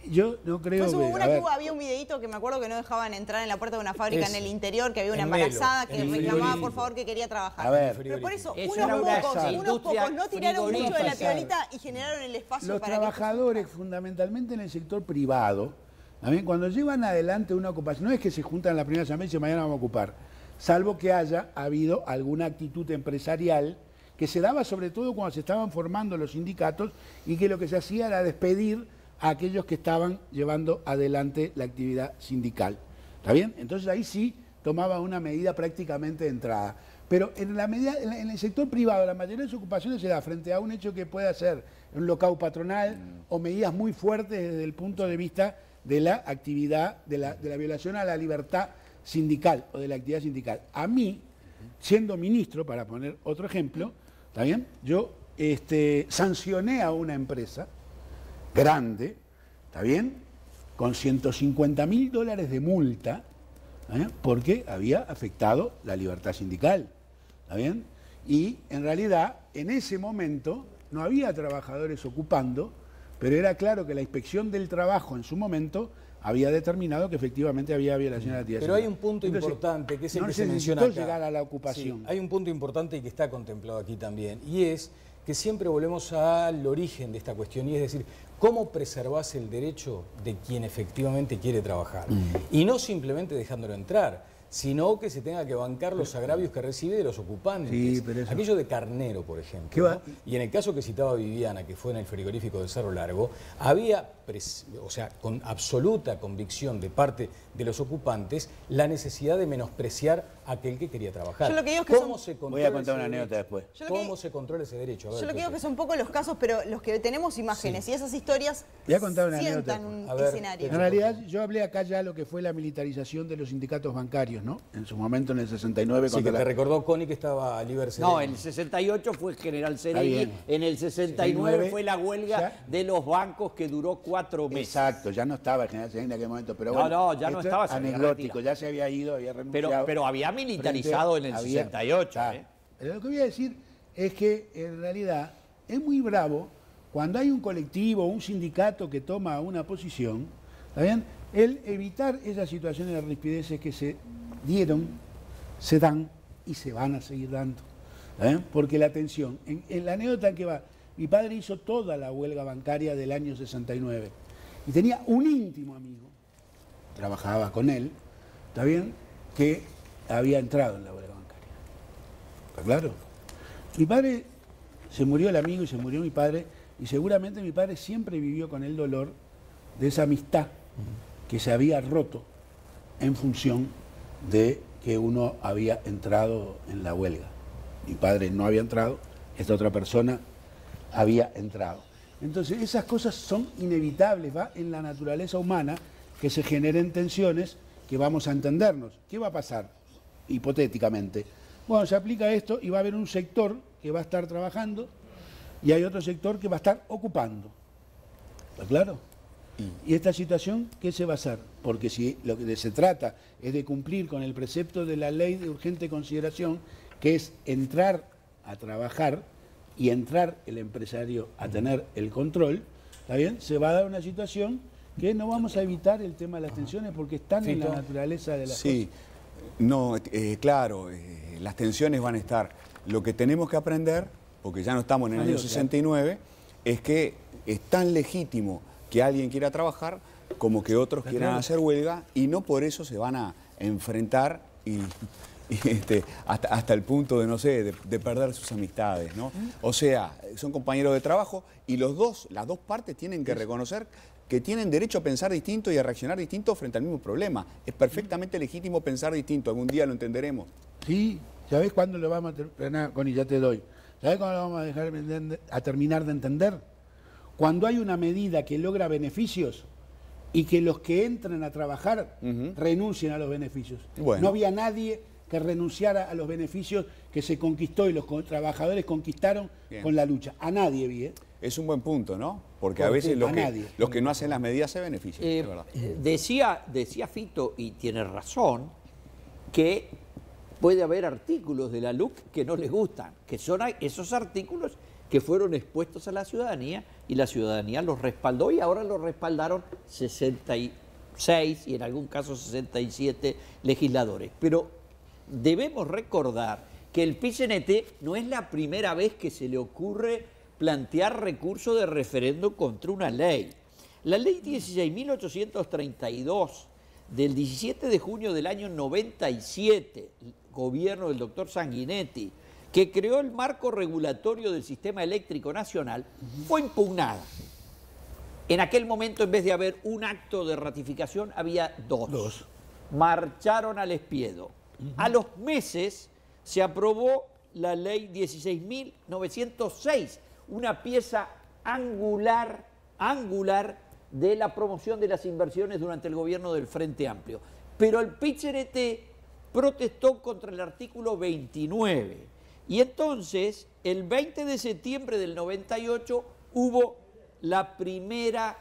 yo no creo
Pues hubo
que...
una que había un videíto que me acuerdo que no dejaban entrar en la puerta de una fábrica en el interior, que había una embarazada que reclamaba por favor que quería trabajar.
A ver,
pero por eso,
Eso
unos
era una
pocos no tiraron mucho de la
frigorífica.
piolita y generaron el espacio
los
para
trabajadores, fundamentalmente en el sector privado, ¿también? Cuando llevan adelante una ocupación, no es que se juntan la primera semana y dicen mañana vamos a ocupar, salvo que haya habido alguna actitud empresarial que se daba sobre todo cuando se estaban formando los sindicatos y que lo que se hacía era despedir a aquellos que estaban llevando adelante la actividad sindical. ¿Está bien? Entonces ahí sí tomaba una medida prácticamente de entrada. Pero en el sector privado, la mayoría de las ocupaciones se da frente a un hecho que puede ser un locao patronal o medidas muy fuertes desde el punto de vista de la actividad, de la violación a la libertad sindical o de la actividad sindical. A mí, siendo ministro, para poner otro ejemplo, ¿está bien? Yo sancioné a una empresa grande, ¿está bien? Con $150.000 de multa, ¿está bien? Porque había afectado la libertad sindical, ¿está bien? Y en realidad, en ese momento, no había trabajadores ocupando, pero era claro que la inspección del trabajo en su momento había determinado que efectivamente había violación de la actividad
Pero
sindical.
hay un punto importante que es el que se
necesitó
menciona acá.
llegar a la ocupación.
Sí, hay un punto importante y que está contemplado aquí también, y es que siempre volvemos al origen de esta cuestión, y es decir, ¿cómo preservás el derecho de quien efectivamente quiere trabajar? Y no simplemente dejándolo entrar, sino que se tenga que bancar los agravios que recibe de los ocupantes.
Sí, pero eso...
Aquello de Carnero, por ejemplo, ¿no? Y en el caso que citaba Viviana, que fue en el frigorífico de Cerro Largo, había, con absoluta convicción de parte de los ocupantes, la necesidad de menospreciar a aquel que quería trabajar.
Yo lo que digo es que
¿Cómo
son...
se controla
Voy a contar una
ese
anécdota
derecho?
después.
¿Cómo se controla ese derecho? A ver,
Yo lo que digo
Pepe.
es que son pocos los casos, pero los que tenemos imágenes y esas historias
Voy a contar una
sientan
anécdota.
un escenario.
En realidad, yo hablé acá ya lo que fue la militarización de los sindicatos bancarios, ¿no? En su momento, en el 69.
Sí, que te recordó Connie que estaba Liber Sereno.
No, en el 68 fue General
Está
Sereni,
bien.
en el 69 fue la huelga de los bancos que duró 4 meses.
Exacto, ya no estaba el general Sereni en aquel momento, pero
No,
bueno.
no, ya no
esto
estaba,
es
se había
anecdótico,
retirado.
ya se había ido, había renunciado.
Pero había militarizado en el 68.
Claro. Pero lo que voy a decir es que en realidad es muy bravo cuando hay un colectivo, un sindicato que toma una posición, ¿está bien? El evitar esas situaciones de rispideces que se dieron, se dan y se van a seguir dando. ¿Está bien? Porque la tensión, en la anécdota en que va, mi padre hizo toda la huelga bancaria del año 69 y tenía un íntimo amigo, trabajaba con él, ¿está bien?, que había entrado en la huelga bancaria. ¿Está claro? Mi padre, se murió el amigo y se murió mi padre, y seguramente mi padre siempre vivió con el dolor de esa amistad que se había roto en función de que uno había entrado en la huelga. Mi padre no había entrado, esta otra persona había entrado. Entonces esas cosas son inevitables, va en la naturaleza humana que se generen tensiones que vamos a entendernos. ¿Qué va a pasar, hipotéticamente? Bueno, se aplica esto y va a haber un sector que va a estar trabajando y hay otro sector que va a estar ocupando. ¿Está claro? ¿Y esta situación qué se va a hacer? Porque si lo que se trata es de cumplir con el precepto de la ley de urgente consideración, que es entrar a trabajar y entrar el empresario a tener el control, ¿está bien? Se va a dar una situación que no vamos a evitar el tema de las tensiones porque están en la naturaleza de las cosas.
No, claro, las tensiones van a estar. Lo que tenemos que aprender, porque ya no estamos en el año 69, es que es tan legítimo que alguien quiera trabajar como que otros quieran hacer huelga y no por eso se van a enfrentar hasta el punto de, no sé, de perder sus amistades, ¿no? O sea, son compañeros de trabajo y las dos partes tienen que reconocer que tienen derecho a pensar distinto y a reaccionar distinto frente al mismo problema. Es perfectamente legítimo pensar distinto, algún día lo entenderemos.
Sí, ¿sabés cuándo lo vamos a terminar? Connie, ya te doy. ¿Sabés cuándo lo vamos a terminar de entender? Cuando hay una medida que logra beneficios y que los que entran a trabajar renuncien a los beneficios. Bueno. No había nadie que renunciara a los beneficios que se conquistó y los trabajadores conquistaron con la lucha. A nadie vi, ¿eh?
Es un buen punto, ¿no? Porque a veces los que no hacen las medidas se benefician, es verdad.
Decía Fito, y tiene razón, que puede haber artículos de la LUC que no les gustan, que son esos artículos que fueron expuestos a la ciudadanía y la ciudadanía los respaldó y ahora los respaldaron 66 y en algún caso 67 legisladores. Pero debemos recordar que el PIT-CNT no es la primera vez que se le ocurre plantear recurso de referendo contra una ley. La ley 16.832 del 17 de junio del año 97, gobierno del doctor Sanguinetti, que creó el marco regulatorio del sistema eléctrico nacional, fue impugnada. En aquel momento, en vez de haber un acto de ratificación, había dos. Marcharon al espiedo. A los meses se aprobó la ley 16.906, una pieza angular de la promoción de las inversiones durante el gobierno del Frente Amplio. Pero el PIT-CNT protestó contra el artículo 29. Y entonces, el 20 de septiembre del 98, hubo la primera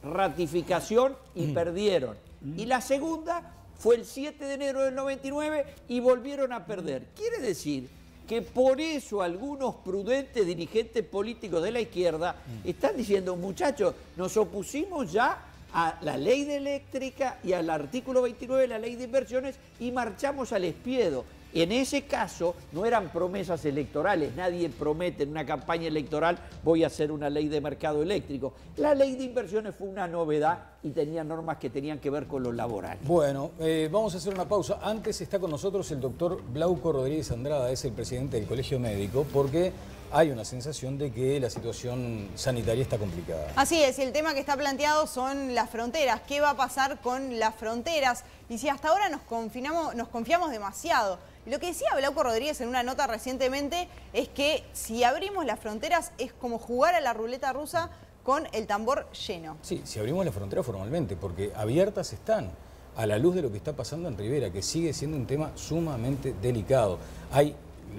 ratificación y perdieron. Y la segunda fue el 7 de enero del 99 y volvieron a perder. Quiere decir que por eso algunos prudentes dirigentes políticos de la izquierda están diciendo, muchachos, nos opusimos ya a la ley de eléctrica y al artículo 29 de la ley de inversiones y marchamos al espiedo. En ese caso no eran promesas electorales, nadie promete en una campaña electoral voy a hacer una ley de mercado eléctrico. La ley de inversiones fue una novedad y tenía normas que tenían que ver con lo laboral.
Bueno, vamos a hacer una pausa. Antes está con nosotros el doctor Glauco Rodríguez Andrada, es el presidente del Colegio Médico, porque hay una sensación de que la situación sanitaria está complicada.
Así es, y el tema que está planteado son las fronteras. ¿Qué va a pasar con las fronteras? Y si hasta ahora nos confiamos demasiado. Lo que decía Glauco Rodríguez en una nota recientemente es que si abrimos las fronteras es como jugar a la ruleta rusa con el tambor lleno.
Sí, si abrimos las fronteras formalmente, porque abiertas están a la luz de lo que está pasando en Rivera, que sigue siendo un tema sumamente delicado. Hay,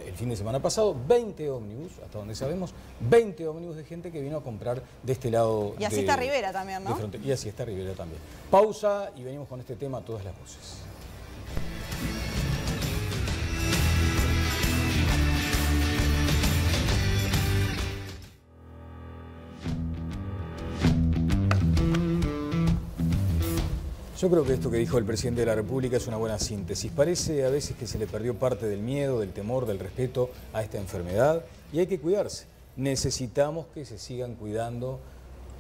el fin de semana pasado, 20 ómnibus, hasta donde sabemos, 20 ómnibus de gente que vino a comprar de este lado.
Y así está Rivera también, ¿no?
Y así está Rivera también. Pausa y venimos con este tema a todas las voces. Yo creo que esto que dijo el presidente de la República es una buena síntesis. Parece a veces que se le perdió parte del miedo, del temor, del respeto a esta enfermedad y hay que cuidarse. Necesitamos que se sigan cuidando,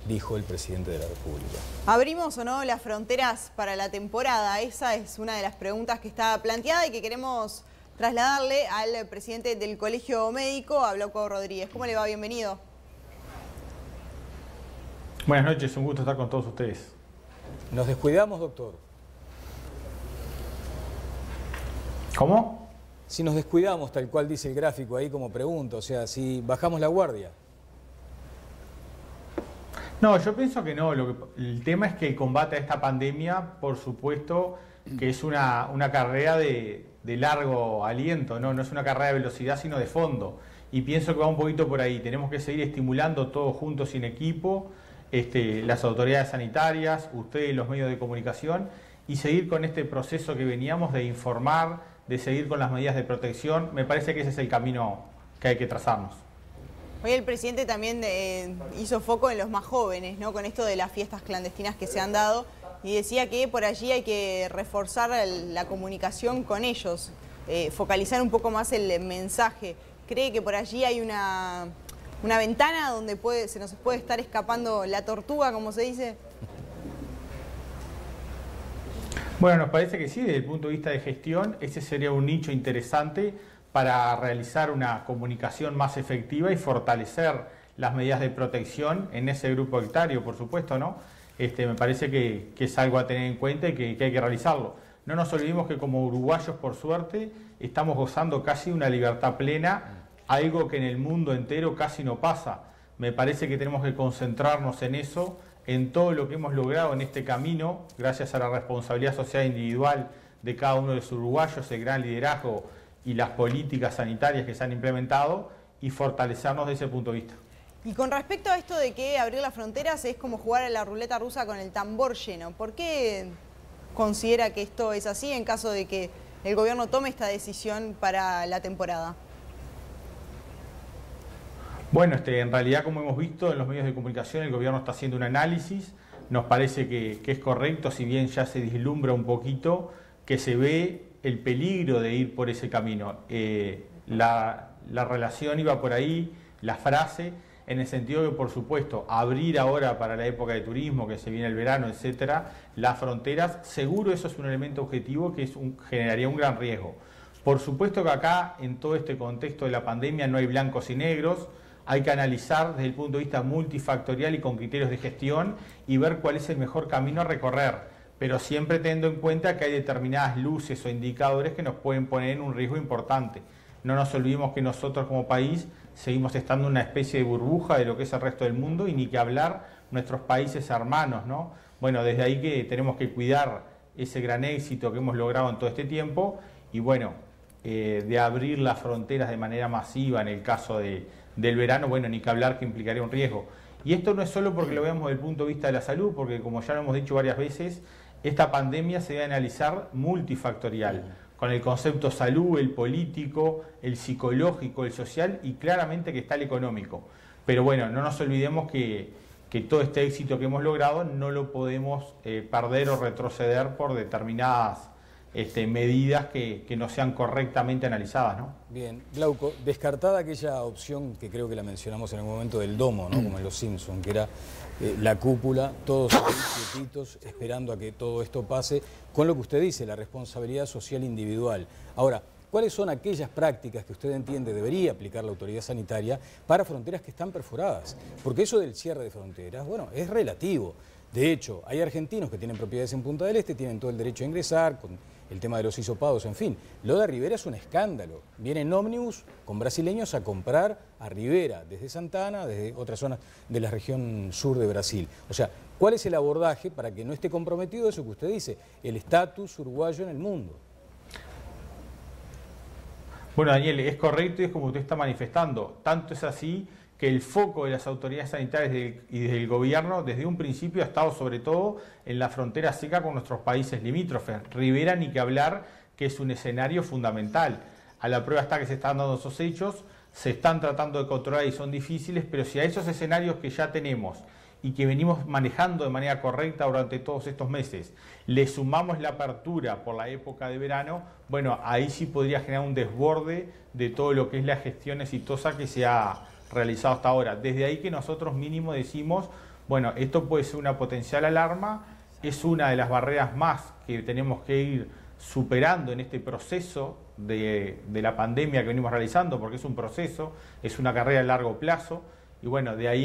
dijo el presidente de la República.
¿Abrimos o no las fronteras para la temporada? Esa es una de las preguntas que está planteada y que queremos trasladarle al presidente del Colegio Médico, a Glauco Rodríguez. ¿Cómo le va? Bienvenido.
Buenas noches, un gusto estar con todos ustedes.
¿Nos descuidamos, doctor?
¿Cómo?
Si nos descuidamos, tal cual dice el gráfico ahí como pregunta, o sea, si bajamos la guardia.
No, yo pienso que no. El tema es que el combate a esta pandemia, por supuesto, que es una carrera de largo aliento, no es una carrera de velocidad, sino de fondo. Y pienso que va un poquito por ahí. Tenemos que seguir estimulando todos juntos y en equipo, las autoridades sanitarias, ustedes, los medios de comunicación, y seguir con este proceso que veníamos de informar, de seguir con las medidas de protección. Me parece que ese es el camino que hay que trazarnos.
Hoy el presidente también hizo foco en los más jóvenes, ¿no? Con esto de las fiestas clandestinas que se han dado, y decía que por allí hay que reforzar la comunicación con ellos, focalizar un poco más el mensaje. ¿Cree que por allí hay una ventana donde se nos puede estar escapando la tortuga, como se dice?
Bueno, nos parece que sí, desde el punto de vista de gestión, ese sería un nicho interesante para realizar una comunicación más efectiva y fortalecer las medidas de protección en ese grupo etario, por supuesto, ¿no? Me parece que es algo a tener en cuenta y que hay que realizarlo. No nos olvidemos que como uruguayos, por suerte, estamos gozando casi una libertad plena, algo que en el mundo entero casi no pasa. Me parece que tenemos que concentrarnos en eso, en todo lo que hemos logrado en este camino, gracias a la responsabilidad social individual de cada uno de los uruguayos, el gran liderazgo y las políticas sanitarias que se han implementado, y fortalecernos desde ese punto de vista.
Y con respecto a esto de que abrir las fronteras es como jugar a la ruleta rusa con el tambor lleno, ¿por qué considera que esto es así en caso de que el gobierno tome esta decisión para la temporada?
Bueno, en realidad, como hemos visto en los medios de comunicación, el gobierno está haciendo un análisis. Nos parece que es correcto, si bien ya se vislumbra un poquito, que se ve el peligro de ir por ese camino. La relación iba por ahí, la frase, en el sentido que, por supuesto, abrir ahora para la época de turismo, que se viene el verano, etcétera, las fronteras, seguro eso es un elemento objetivo que generaría un gran riesgo. Por supuesto que acá, en todo este contexto de la pandemia, no hay blancos y negros. Hay que analizar desde el punto de vista multifactorial y con criterios de gestión y ver cuál es el mejor camino a recorrer, pero siempre teniendo en cuenta que hay determinadas luces o indicadores que nos pueden poner en un riesgo importante. No nos olvidemos que nosotros como país seguimos estando en una especie de burbuja de lo que es el resto del mundo, y ni que hablar nuestros países hermanos, ¿no? Bueno, desde ahí que tenemos que cuidar ese gran éxito que hemos logrado en todo este tiempo, y bueno, de abrir las fronteras de manera masiva en el caso del verano, bueno, ni que hablar que implicaría un riesgo. Y esto no es solo porque lo veamos desde el punto de vista de la salud, porque como ya lo hemos dicho varias veces, esta pandemia se debe analizar multifactorial, con el concepto salud, el político, el psicológico, el social y claramente que está el económico. Pero bueno, no nos olvidemos que todo este éxito que hemos logrado no lo podemos perder o retroceder por determinadas medidas que no sean correctamente analizadas, ¿no?
Bien, Glauco, descartada aquella opción que creo que la mencionamos en el momento del domo, ¿no? Como en Los Simpsons, que era la cúpula, todos quietitos, esperando a que todo esto pase, con lo que usted dice, la responsabilidad social individual. Ahora, ¿cuáles son aquellas prácticas que usted entiende debería aplicar la autoridad sanitaria para fronteras que están perforadas? Porque eso del cierre de fronteras, bueno, es relativo. De hecho, hay argentinos que tienen propiedades en Punta del Este, tienen todo el derecho a ingresar, con el tema de los hisopados, en fin. Lo de Rivera es un escándalo. Vienen ómnibus con brasileños a comprar a Rivera, desde Santa Ana, desde otras zonas de la región sur de Brasil. O sea, ¿cuál es el abordaje para que no esté comprometido eso que usted dice, el estatus uruguayo en el mundo?
Bueno, Daniel, es correcto y es como usted está manifestando. Tanto es así que el foco de las autoridades sanitarias y del gobierno desde un principio ha estado sobre todo en la frontera seca con nuestros países limítrofes. Rivera ni que hablar, que es un escenario fundamental. A la prueba está que se están dando esos hechos, se están tratando de controlar y son difíciles, pero si a esos escenarios que ya tenemos y que venimos manejando de manera correcta durante todos estos meses, le sumamos la apertura por la época de verano, bueno, ahí sí podría generar un desborde de todo lo que es la gestión exitosa que se ha realizado hasta ahora. Desde ahí que nosotros mínimo decimos, bueno, esto puede ser una potencial alarma, es una de las barreras más que tenemos que ir superando en este proceso de la pandemia que venimos realizando, porque es un proceso, es una carrera a largo plazo, y bueno, de ahí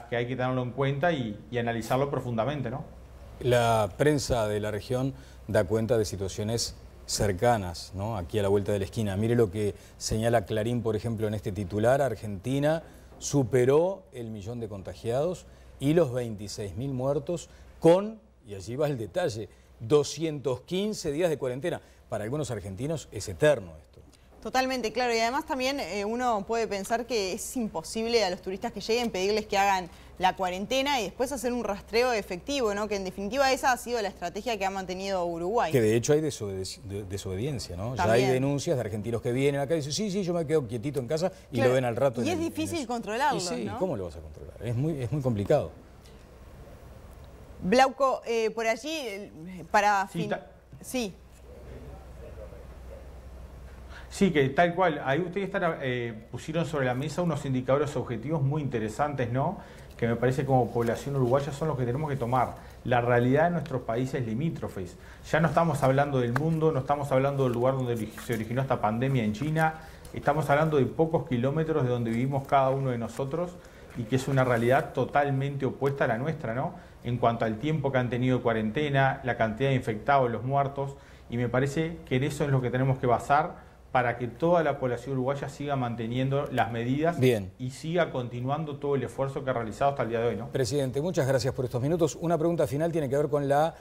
que hay que tenerlo en cuenta y analizarlo profundamente, ¿no?
La prensa de la región da cuenta de situaciones cercanas, ¿no? Aquí a la vuelta de la esquina. Mire lo que señala Clarín, por ejemplo, en este titular: Argentina superó el 1.000.000 de contagiados y los 26.000 muertos con, y allí va el detalle, 215 días de cuarentena. Para algunos argentinos es eterno esto.
Totalmente, claro. Y además también uno puede pensar que es imposible a los turistas que lleguen pedirles que hagan la cuarentena y después hacer un rastreo efectivo, ¿no? Que en definitiva esa ha sido la estrategia que ha mantenido Uruguay.
Que de hecho hay desobediencia, ¿no?
También.
Ya hay denuncias de argentinos que vienen acá y dicen, sí, yo me quedo quietito en casa y
Claro,
lo ven al rato.
y es difícil controlarlo,
y sí,
¿no?
¿cómo lo vas a controlar? Es muy complicado.
Blauco, por allí, para... Sí.
Sí, que tal cual. Ahí ustedes pusieron sobre la mesa unos indicadores objetivos muy interesantes, ¿no? Que me parece como población uruguaya son los que tenemos que tomar. La realidad de nuestros países limítrofes. Ya no estamos hablando del mundo, no estamos hablando del lugar donde se originó esta pandemia en China. Estamos hablando de pocos kilómetros de donde vivimos cada uno de nosotros y que es una realidad totalmente opuesta a la nuestra, ¿no? En cuanto al tiempo que han tenido de cuarentena, la cantidad de infectados, los muertos. Y me parece que en eso es lo que tenemos que basar para que toda la población uruguaya siga manteniendo las medidas y siga continuando todo el esfuerzo que ha realizado hasta el día de hoy, ¿no?
Presidente, muchas gracias por estos minutos. Una pregunta final tiene que ver con la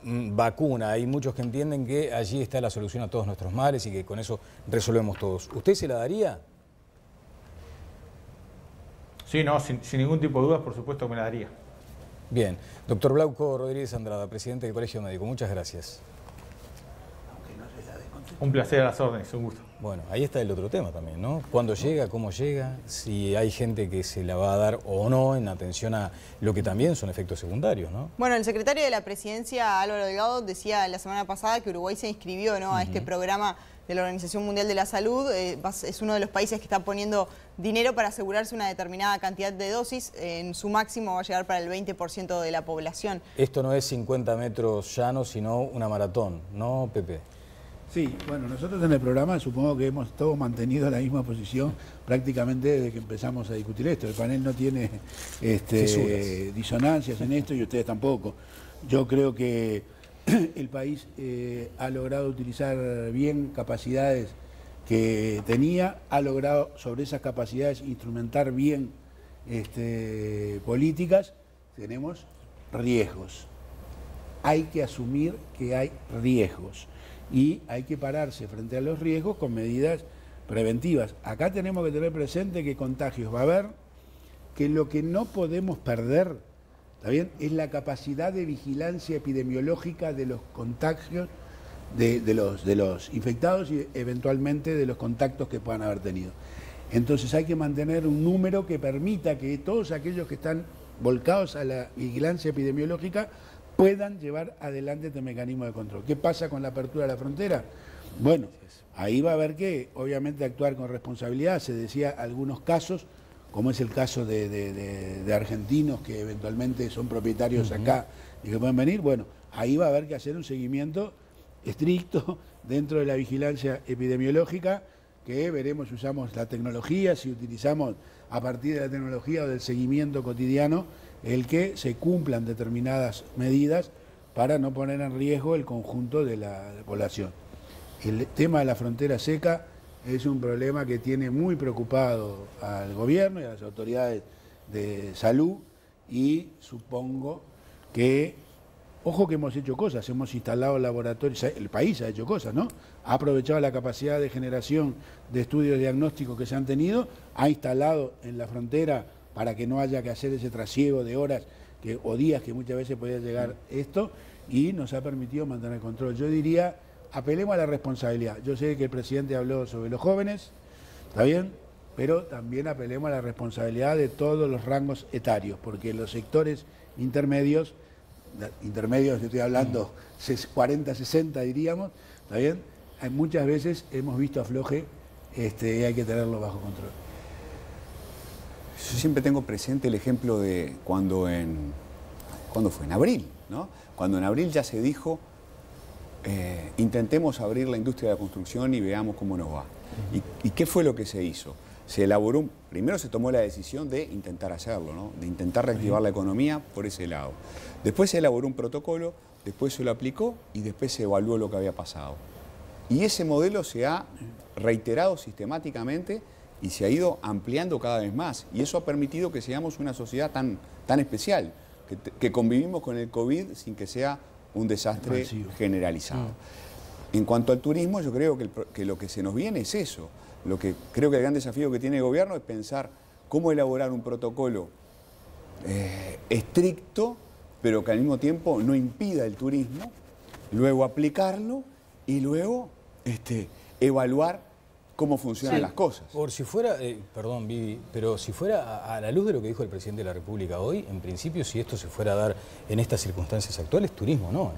vacuna. Hay muchos que entienden que allí está la solución a todos nuestros males y que con eso resolvemos todos. ¿Usted se la daría?
Sí, no, sin ningún tipo de dudas, por supuesto que me la daría.
Bien. Doctor Blauco Rodríguez Andrada, presidente del Colegio Médico, muchas gracias.
Un placer, a las órdenes, un gusto.
Bueno, ahí está el otro tema también, ¿no? ¿Cuándo llega? ¿Cómo llega? Si hay gente que se la va a dar o no en atención a lo que también son efectos secundarios, ¿no?
Bueno, el secretario de la Presidencia, Álvaro Delgado, decía la semana pasada que Uruguay se inscribió, ¿no?, a este programa de la Organización Mundial de la Salud. Es uno de los países que está poniendo dinero para asegurarse una determinada cantidad de dosis. En su máximo va a llegar para el 20% de la población.
Esto no es 50 metros llanos, sino una maratón, ¿no, Pepe?
Sí, bueno, nosotros en el programa supongo que hemos todos mantenido la misma posición prácticamente desde que empezamos a discutir esto. El panel no tiene disonancias en esto y ustedes tampoco. Yo creo que el país ha logrado utilizar bien capacidades que tenía, ha logrado sobre esas capacidades instrumentar bien políticas. Tenemos riesgos. Hay que asumir que hay riesgos. Y hay que pararse frente a los riesgos con medidas preventivas. Acá tenemos que tener presente que contagios va a haber, que lo que no podemos perder, ¿está bien?, es la capacidad de vigilancia epidemiológica de los contagios de los infectados y eventualmente de los contactos que puedan haber tenido. Entonces hay que mantener un número que permita que todos aquellos que están volcados a la vigilancia epidemiológica puedan llevar adelante este mecanismo de control. ¿Qué pasa con la apertura de la frontera? Bueno, ahí va a haber que, obviamente, actuar con responsabilidad. Se decía algunos casos, como es el caso de argentinos que eventualmente son propietarios acá y que pueden venir. Bueno, ahí va a haber que hacer un seguimiento estricto dentro de la vigilancia epidemiológica, que veremos si usamos la tecnología, si utilizamos a partir de la tecnología o del seguimiento cotidiano el que se cumplan determinadas medidas para no poner en riesgo el conjunto de la población. El tema de la frontera seca es un problema que tiene muy preocupado al gobierno y a las autoridades de salud y supongo que, ojo que hemos hecho cosas, hemos instalado laboratorios, el país ha hecho cosas, ¿no? Ha aprovechado la capacidad de generación de estudios diagnósticos que se han tenido, ha instalado en la frontera para que no haya que hacer ese trasiego de horas o días que muchas veces podía llegar esto, y nos ha permitido mantener el control. Yo diría, apelemos a la responsabilidad. Yo sé que el presidente habló sobre los jóvenes, ¿está bien? Pero también apelemos a la responsabilidad de todos los rangos etarios, porque los sectores intermedios, estoy hablando 40, 60 diríamos, ¿está bien? Muchas veces hemos visto afloje y hay que tenerlo bajo control.
Yo siempre tengo presente el ejemplo de cuando fue en abril, ¿no? Cuando en abril ya se dijo, intentemos abrir la industria de la construcción y veamos cómo nos va. ¿Y qué fue lo que se hizo? Se elaboró, primero se tomó la decisión de intentar hacerlo, ¿no? De intentar reactivar la economía por ese lado. Después se elaboró un protocolo, después se lo aplicó y después se evaluó lo que había pasado. Y ese modelo se ha reiterado sistemáticamente y se ha ido ampliando cada vez más. Y eso ha permitido que seamos una sociedad tan especial, que convivimos con el COVID sin que sea un desastre generalizado. En cuanto al turismo, yo creo que lo que se nos viene es eso. Lo que creo que el gran desafío que tiene el gobierno es pensar cómo elaborar un protocolo estricto, pero que al mismo tiempo no impida el turismo, luego aplicarlo y luego evaluar cómo funcionan las cosas.
Por si fuera, perdón Vivi, pero si fuera a la luz de lo que dijo el presidente de la República hoy, en principio si esto se fuera a dar en estas circunstancias actuales, turismo no,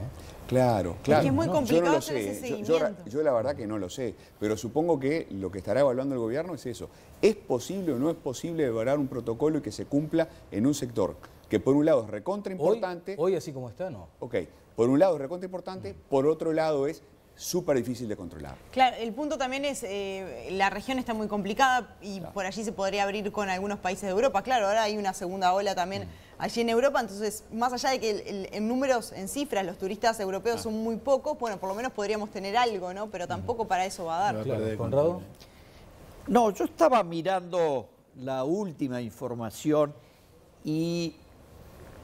Claro, claro.
Es que es muy complicado
yo no lo
hacer ese
sé.
seguimiento.
Yo la verdad que no lo sé, pero supongo que lo que estará evaluando el gobierno es eso. ¿Es posible o no es posible evaluar un protocolo y que se cumpla en un sector que por un lado es recontra importante?
Hoy así como está, no.
Ok, por un lado es recontra importante, por otro lado es súper difícil de controlar.
Claro, el punto también es, la región está muy complicada y por allí se podría abrir con algunos países de Europa. Claro, ahora hay una segunda ola también allí en Europa, entonces más allá de que en números, en cifras, los turistas europeos son muy pocos, bueno, por lo menos podríamos tener algo, ¿no? Pero tampoco para eso va a dar.
Claro, ¿Conrado?
No, yo estaba mirando la última información y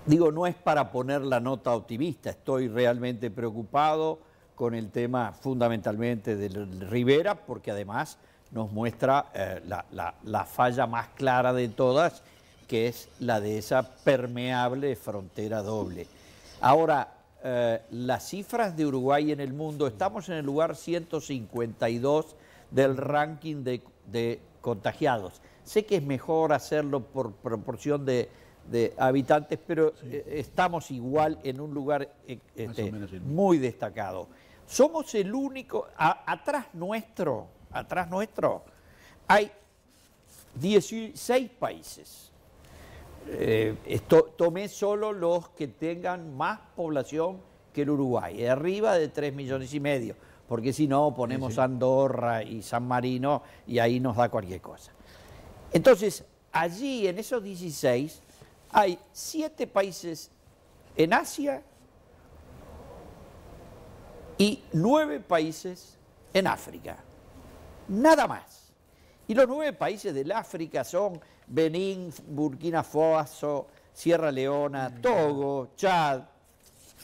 digo, no es para poner la nota optimista, estoy realmente preocupado con el tema fundamentalmente de Rivera, porque además nos muestra la falla más clara de todas, que es la de esa permeable frontera doble. Ahora, las cifras de Uruguay en el mundo, estamos en el lugar 152 del ranking de contagiados. Sé que es mejor hacerlo por proporción de habitantes, pero estamos igual en un lugar muy destacado. Somos el único, atrás nuestro hay 16 países. Tomé solo los que tengan más población que el Uruguay, arriba de 3,5 millones, porque si no ponemos Andorra y San Marino y ahí nos da cualquier cosa. Entonces, allí en esos 16 hay 7 países en Asia y 9 países en África. Nada más. Y los 9 países del África son Benín, Burkina Faso, Sierra Leona, Togo, Chad,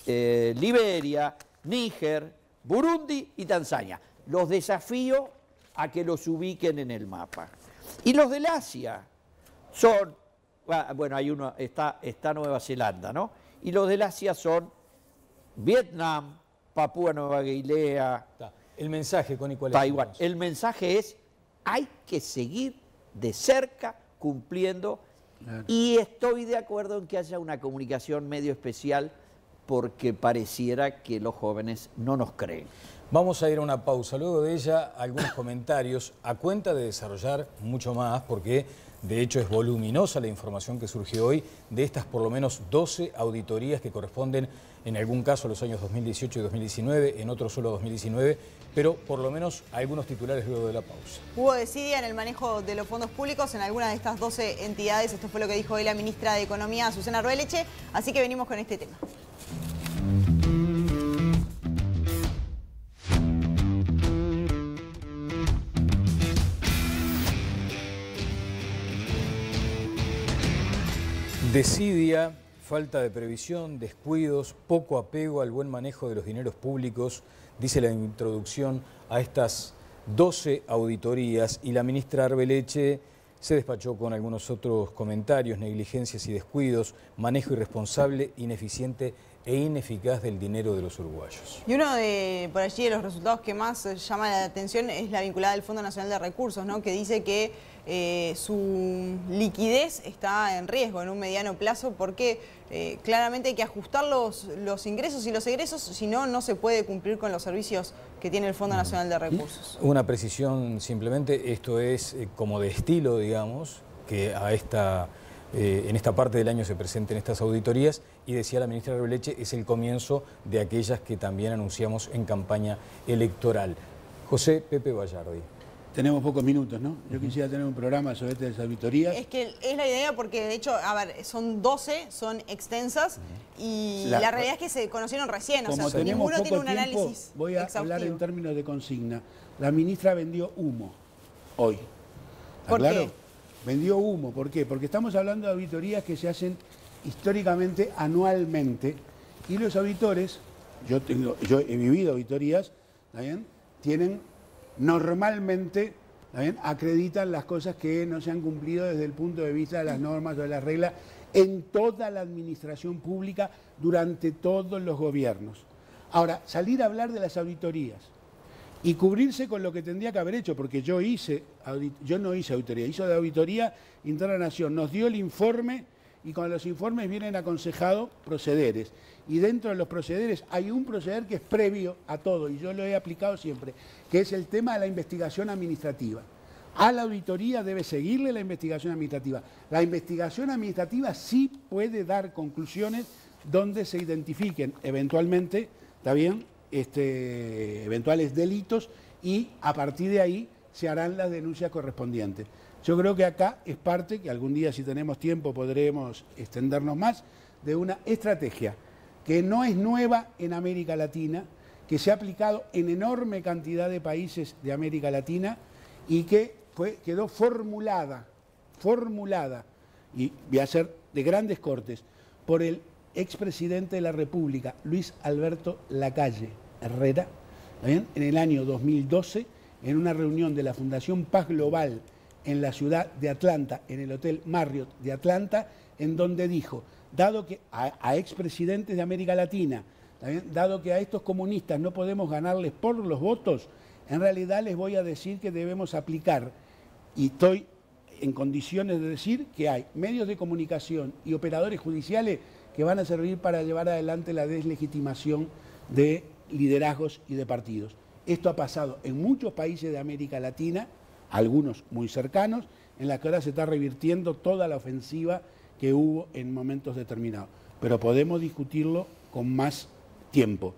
Liberia, Níger, Burundi y Tanzania. Los desafío a que los ubiquen en el mapa. Y los del Asia son, bueno, hay uno, está Nueva Zelanda, ¿no? Y los del Asia son Vietnam, Papúa Nueva Guinea,
el mensaje, Connie, ¿cuál es?
Taiwán. El mensaje es, hay que seguir de cerca cumpliendo, y estoy de acuerdo en que haya una comunicación medio especial, porque pareciera que los jóvenes no nos creen.
Vamos a ir a una pausa. Luego de ella, algunos comentarios a cuenta de desarrollar mucho más, porque de hecho es voluminosa la información que surgió hoy de estas por lo menos 12 auditorías que corresponden en algún caso a los años 2018 y 2019, en otros solo 2019, pero por lo menos algunos titulares luego de la pausa.
Hubo desidia en el manejo de los fondos públicos en alguna de estas 12 entidades. Esto fue lo que dijo hoy la ministra de Economía, Susana Arroeleche, así que venimos con este tema.
Desidia, falta de previsión, descuidos, poco apego al buen manejo de los dineros públicos, dice la introducción a estas 12 auditorías, y la ministra Arroeleche se despachó con algunos otros comentarios: negligencias y descuidos, manejo irresponsable, ineficiente e ineficaz del dinero de los uruguayos.
Y uno de, por allí, de los resultados que más llama la atención es la vinculada al Fondo Nacional de Recursos, ¿no? Que dice que su liquidez está en riesgo en un mediano plazo, porque claramente hay que ajustar los ingresos y los egresos, si no, no se puede cumplir con los servicios que tiene el Fondo Nacional de Recursos.
Una precisión simplemente, esto es como de estilo, digamos, que a en esta parte del año se presenten estas auditorías, y decía la ministra Arroeleche, es el comienzo de aquellas que también anunciamos en campaña electoral. José Pepe Vallardi.
Tenemos pocos minutos, ¿no? Yo quisiera tener un programa sobre estas auditorías.
Es que es la idea, porque de hecho, a ver, son 12, son extensas, y la realidad es que se conocieron recién, o sea, ninguno tiene un análisis
voy a
exhaustivo.
hablar en términos de consigna. La ministra vendió humo hoy. ¿Está
¿Por
claro?
qué?
Vendió humo. ¿Por qué? Porque estamos hablando de auditorías que se hacen históricamente, anualmente, y los auditores
yo he vivido auditorías, ¿está bien? Tienen normalmente, ¿está bien?, acreditan las cosas que no se han cumplido desde el punto de vista de las normas o de las reglas en toda la administración pública durante todos los gobiernos. Ahora, salir a hablar de las auditorías y cubrirse con lo que tendría que haber hecho, porque yo no hice auditoría, hizo de Auditoría Interna Nación, nos dio el informe y con los informes vienen aconsejados procederes. Y dentro de los procederes hay un proceder que es previo a todo, y yo lo he aplicado siempre, que es el tema de la investigación administrativa. A la auditoría debe seguirle la investigación administrativa. La investigación administrativa sí puede dar conclusiones donde se identifiquen eventualmente, ¿está bien?, eventuales delitos, y a partir de ahí se harán las denuncias correspondientes. Yo creo que acá es parte, que algún día si tenemos tiempo podremos extendernos más, de una estrategia que no es nueva en América Latina, que se ha aplicado en enorme cantidad de países de América Latina y que quedó formulada, y voy a ser de grandes cortes, por el expresidente de la República, Luis Alberto Lacalle Herrera, ¿bien?, en el año 2012, en una reunión de la Fundación Paz Global en la ciudad de Atlanta, en el Hotel Marriott de Atlanta, en donde dijo, dado que a expresidentes de América Latina, ¿bien?, dado que a estos comunistas no podemos ganarles por los votos, en realidad les voy a decir que debemos aplicar, y estoy en condiciones de decir que hay medios de comunicación y operadores judiciales que van a servir para llevar adelante la deslegitimación de liderazgos y de partidos. Esto ha pasado en muchos países de América Latina, algunos muy cercanos, en la que ahora se está revirtiendo toda la ofensiva que hubo en momentos determinados. Pero podemos discutirlo con más tiempo.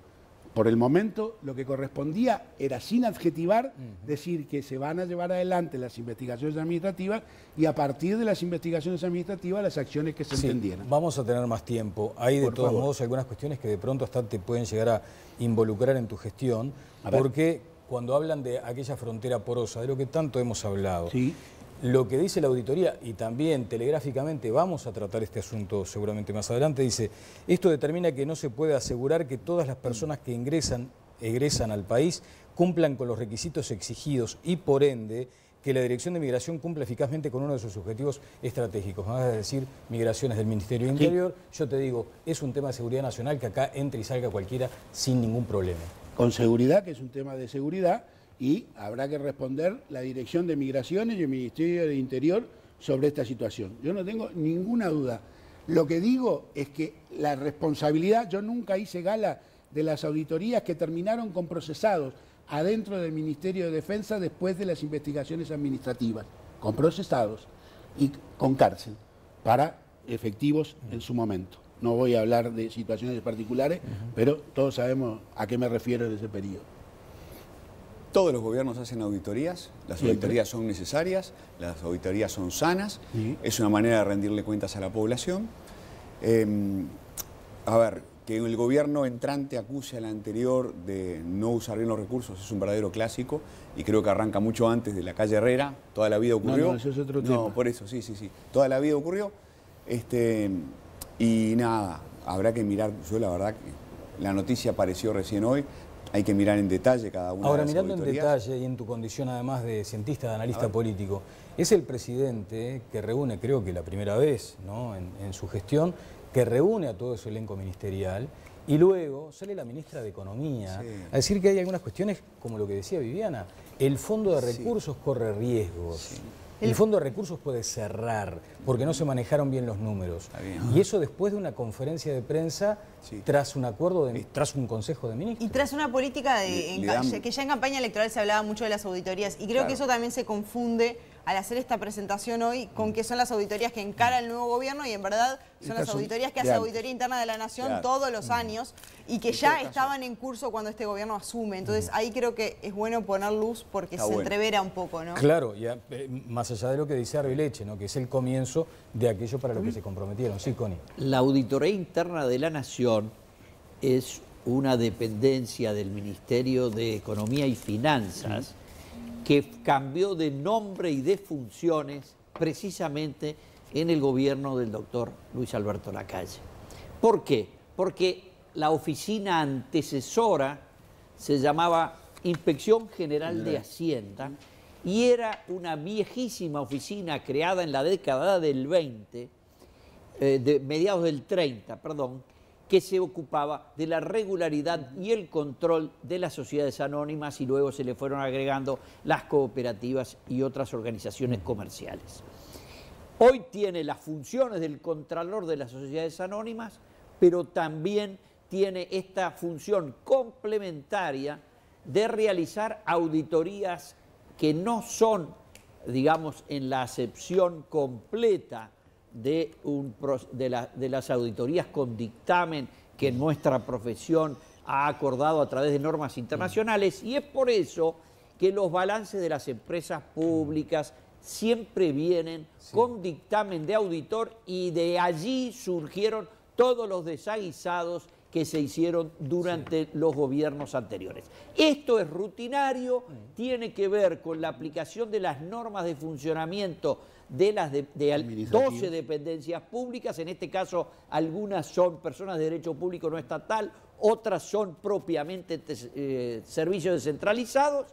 Por el momento, lo que correspondía era, sin adjetivar, decir que se van a llevar adelante las investigaciones administrativas y a partir de las investigaciones administrativas las acciones que se entendieran.
Vamos a tener más tiempo. Hay de todos modos algunas cuestiones que de pronto hasta te pueden llegar a involucrar en tu gestión, porque cuando hablan de aquella frontera porosa, de lo que tanto hemos hablado,
sí,
lo que dice la auditoría, y también telegráficamente vamos a tratar este asunto seguramente más adelante, dice, esto determina que no se puede asegurar que todas las personas que egresan al país cumplan con los requisitos exigidos y por ende que la Dirección de Migración cumpla eficazmente con uno de sus objetivos estratégicos. Me vas a decir migraciones del Ministerio de Interior, yo te digo, es un tema de seguridad nacional que acá entre y salga cualquiera sin ningún problema.
Con seguridad, que es un tema de seguridad, y habrá que responder la Dirección de Migraciones y el Ministerio de Interior sobre esta situación. Yo no tengo ninguna duda. Lo que digo es que la responsabilidad, yo nunca hice gala de las auditorías que terminaron con procesados adentro del Ministerio de Defensa después de las investigaciones administrativas, con procesados y con cárcel para efectivos en su momento. No voy a hablar de situaciones particulares, pero todos sabemos a qué me refiero en ese periodo.
Todos los gobiernos hacen auditorías, las auditorías son necesarias, las auditorías son sanas, es una manera de rendirle cuentas a la población. A ver, que el gobierno entrante acuse al anterior de no usar bien los recursos es un verdadero clásico y creo que arranca mucho antes de la calle Herrera, toda la vida ocurrió.
No, eso es otro tema.
No, por eso, sí, toda la vida ocurrió. Y nada, habrá que mirar, yo la verdad que la noticia apareció recién hoy, hay que mirar en detalle cada una de las auditorías.
Ahora, mirando en detalle y en tu condición además de cientista, de analista político, es el presidente que reúne, creo que la primera vez, ¿no?, en su gestión, que reúne a todo su elenco ministerial y luego sale la ministra de Economía a decir que hay algunas cuestiones, como lo que decía Viviana, el Fondo de Recursos corre riesgos. El Fondo de Recursos puede cerrar porque no se manejaron bien los números. Y eso después de una conferencia de prensa tras un acuerdo, tras un consejo de ministros.
Y tras una política que ya en campaña electoral se hablaba mucho de las auditorías. Y creo que eso también se confunde al hacer esta presentación hoy con que son las auditorías que encara el nuevo gobierno y en verdad son las auditorías que hace Auditoría Interna de la Nación todos los años y que ya estaban en curso cuando este gobierno asume. Entonces ahí creo que es bueno poner luz porque se entrevera un poco, ¿no?
Claro, ya, más allá de lo que dice Arbileche, ¿no?, que es el comienzo de aquello para lo que se comprometieron. Sí, Connie.
La Auditoría Interna de la Nación es una dependencia del Ministerio de Economía y Finanzas que cambió de nombre y de funciones precisamente en el gobierno del doctor Luis Alberto Lacalle. ¿Por qué? Porque la oficina antecesora se llamaba Inspección General de Hacienda y era una viejísima oficina creada en la década del 20, de mediados del 30, perdón, que se ocupaba de la regularidad y el control de las sociedades anónimas y luego se le fueron agregando las cooperativas y otras organizaciones comerciales. Hoy tiene las funciones del Contralor de las sociedades anónimas, pero también tiene esta función complementaria de realizar auditorías que no son, digamos, en la acepción completa de las auditorías con dictamen que nuestra profesión ha acordado a través de normas internacionales, y es por eso que los balances de las empresas públicas siempre vienen con dictamen de auditor, y de allí surgieron todos los desaguisados que se hicieron durante los gobiernos anteriores. Esto es rutinario, tiene que ver con la aplicación de las normas de funcionamiento de las 12 dependencias públicas. En este caso, algunas son personas de derecho público no estatal, otras son propiamente servicios descentralizados.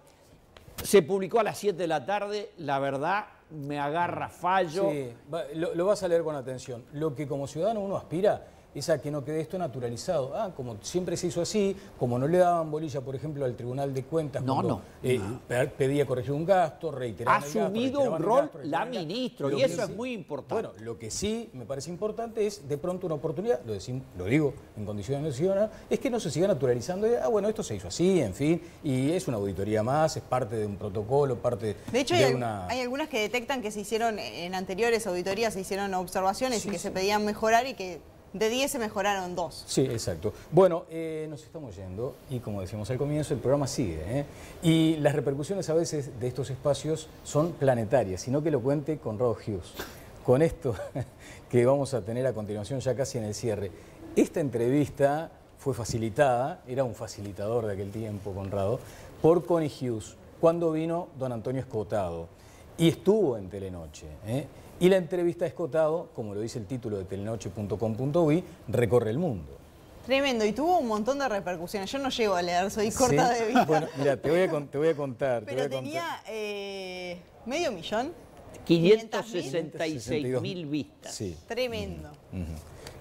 Se publicó a las 7 de la tarde, la verdad me agarra fallo.
Sí, lo vas a leer con atención. Lo que como ciudadano uno aspira es a que no quede esto naturalizado. Como siempre se hizo así, como no le daban bolilla, por ejemplo, al Tribunal de Cuentas cuando pedía corregir un gasto, reiteraban el gasto.
Ha asumido un rol la ministra, y eso es muy importante.
Bueno, lo que sí me parece importante es, de pronto, una oportunidad, lo digo en condiciones de ciudadano, es que no se siga naturalizando. Bueno, esto se hizo así, en fin, y es una auditoría más, es parte de un protocolo, parte
de hecho,
de una...
hay algunas que detectan que se hicieron, en anteriores auditorías se hicieron observaciones y que se pedían mejorar, y que de 10 se mejoraron 2.
Sí, exacto. Bueno, nos estamos yendo y, como decíamos al comienzo, el programa sigue. Y las repercusiones a veces de estos espacios son planetarias, sino que lo cuente Conrado Hughes. Con esto que vamos a tener a continuación, ya casi en el cierre. Esta entrevista fue facilitada, era un facilitador de aquel tiempo, Conrado, por Connie Hughes, cuando vino don Antonio Escotado. Y estuvo en Telenoche. Y la entrevista de Escotado, como lo dice el título de telenoche.com.uy, recorre el mundo.
Tremendo, y tuvo un montón de repercusiones. Yo no llego a leer, soy corta de vista.
Bueno, mira, te voy a contar.
Pero tenía medio millón.
566.000 vistas.
Sí.
Tremendo.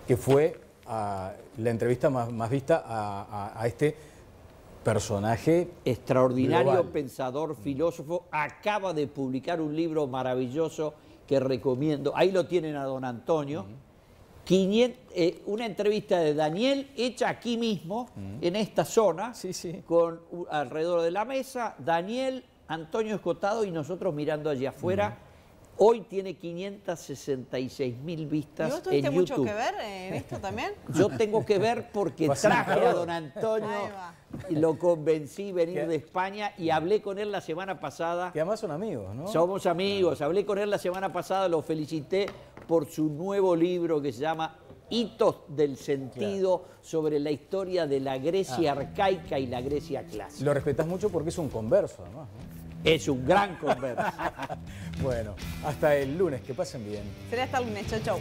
Que fue la entrevista más vista a este personaje
extraordinario,
global.
Pensador, filósofo. Acaba de publicar un libro maravilloso que recomiendo. Ahí lo tienen a don Antonio. Una entrevista de Daniel hecha aquí mismo, en esta zona, con alrededor de la mesa, Daniel, Antonio Escotado y nosotros mirando allá afuera. Hoy tiene 566.000 vistas en YouTube.
¿Y vos tuviste mucho que ver en esto también?
Yo tengo que ver porque traje a don Antonio y lo convencí venir de España, y hablé con él la semana pasada.
Que además son amigos, ¿no?
Somos amigos. Hablé con él la semana pasada, lo felicité por su nuevo libro que se llama Hitos del Sentido, sobre la historia de la Grecia arcaica y la Grecia clásica.
Lo respetás mucho porque es un converso, además, ¿no?
Es un gran converso.
Bueno, hasta el lunes, que pasen bien.
Será hasta el lunes, chau, chau.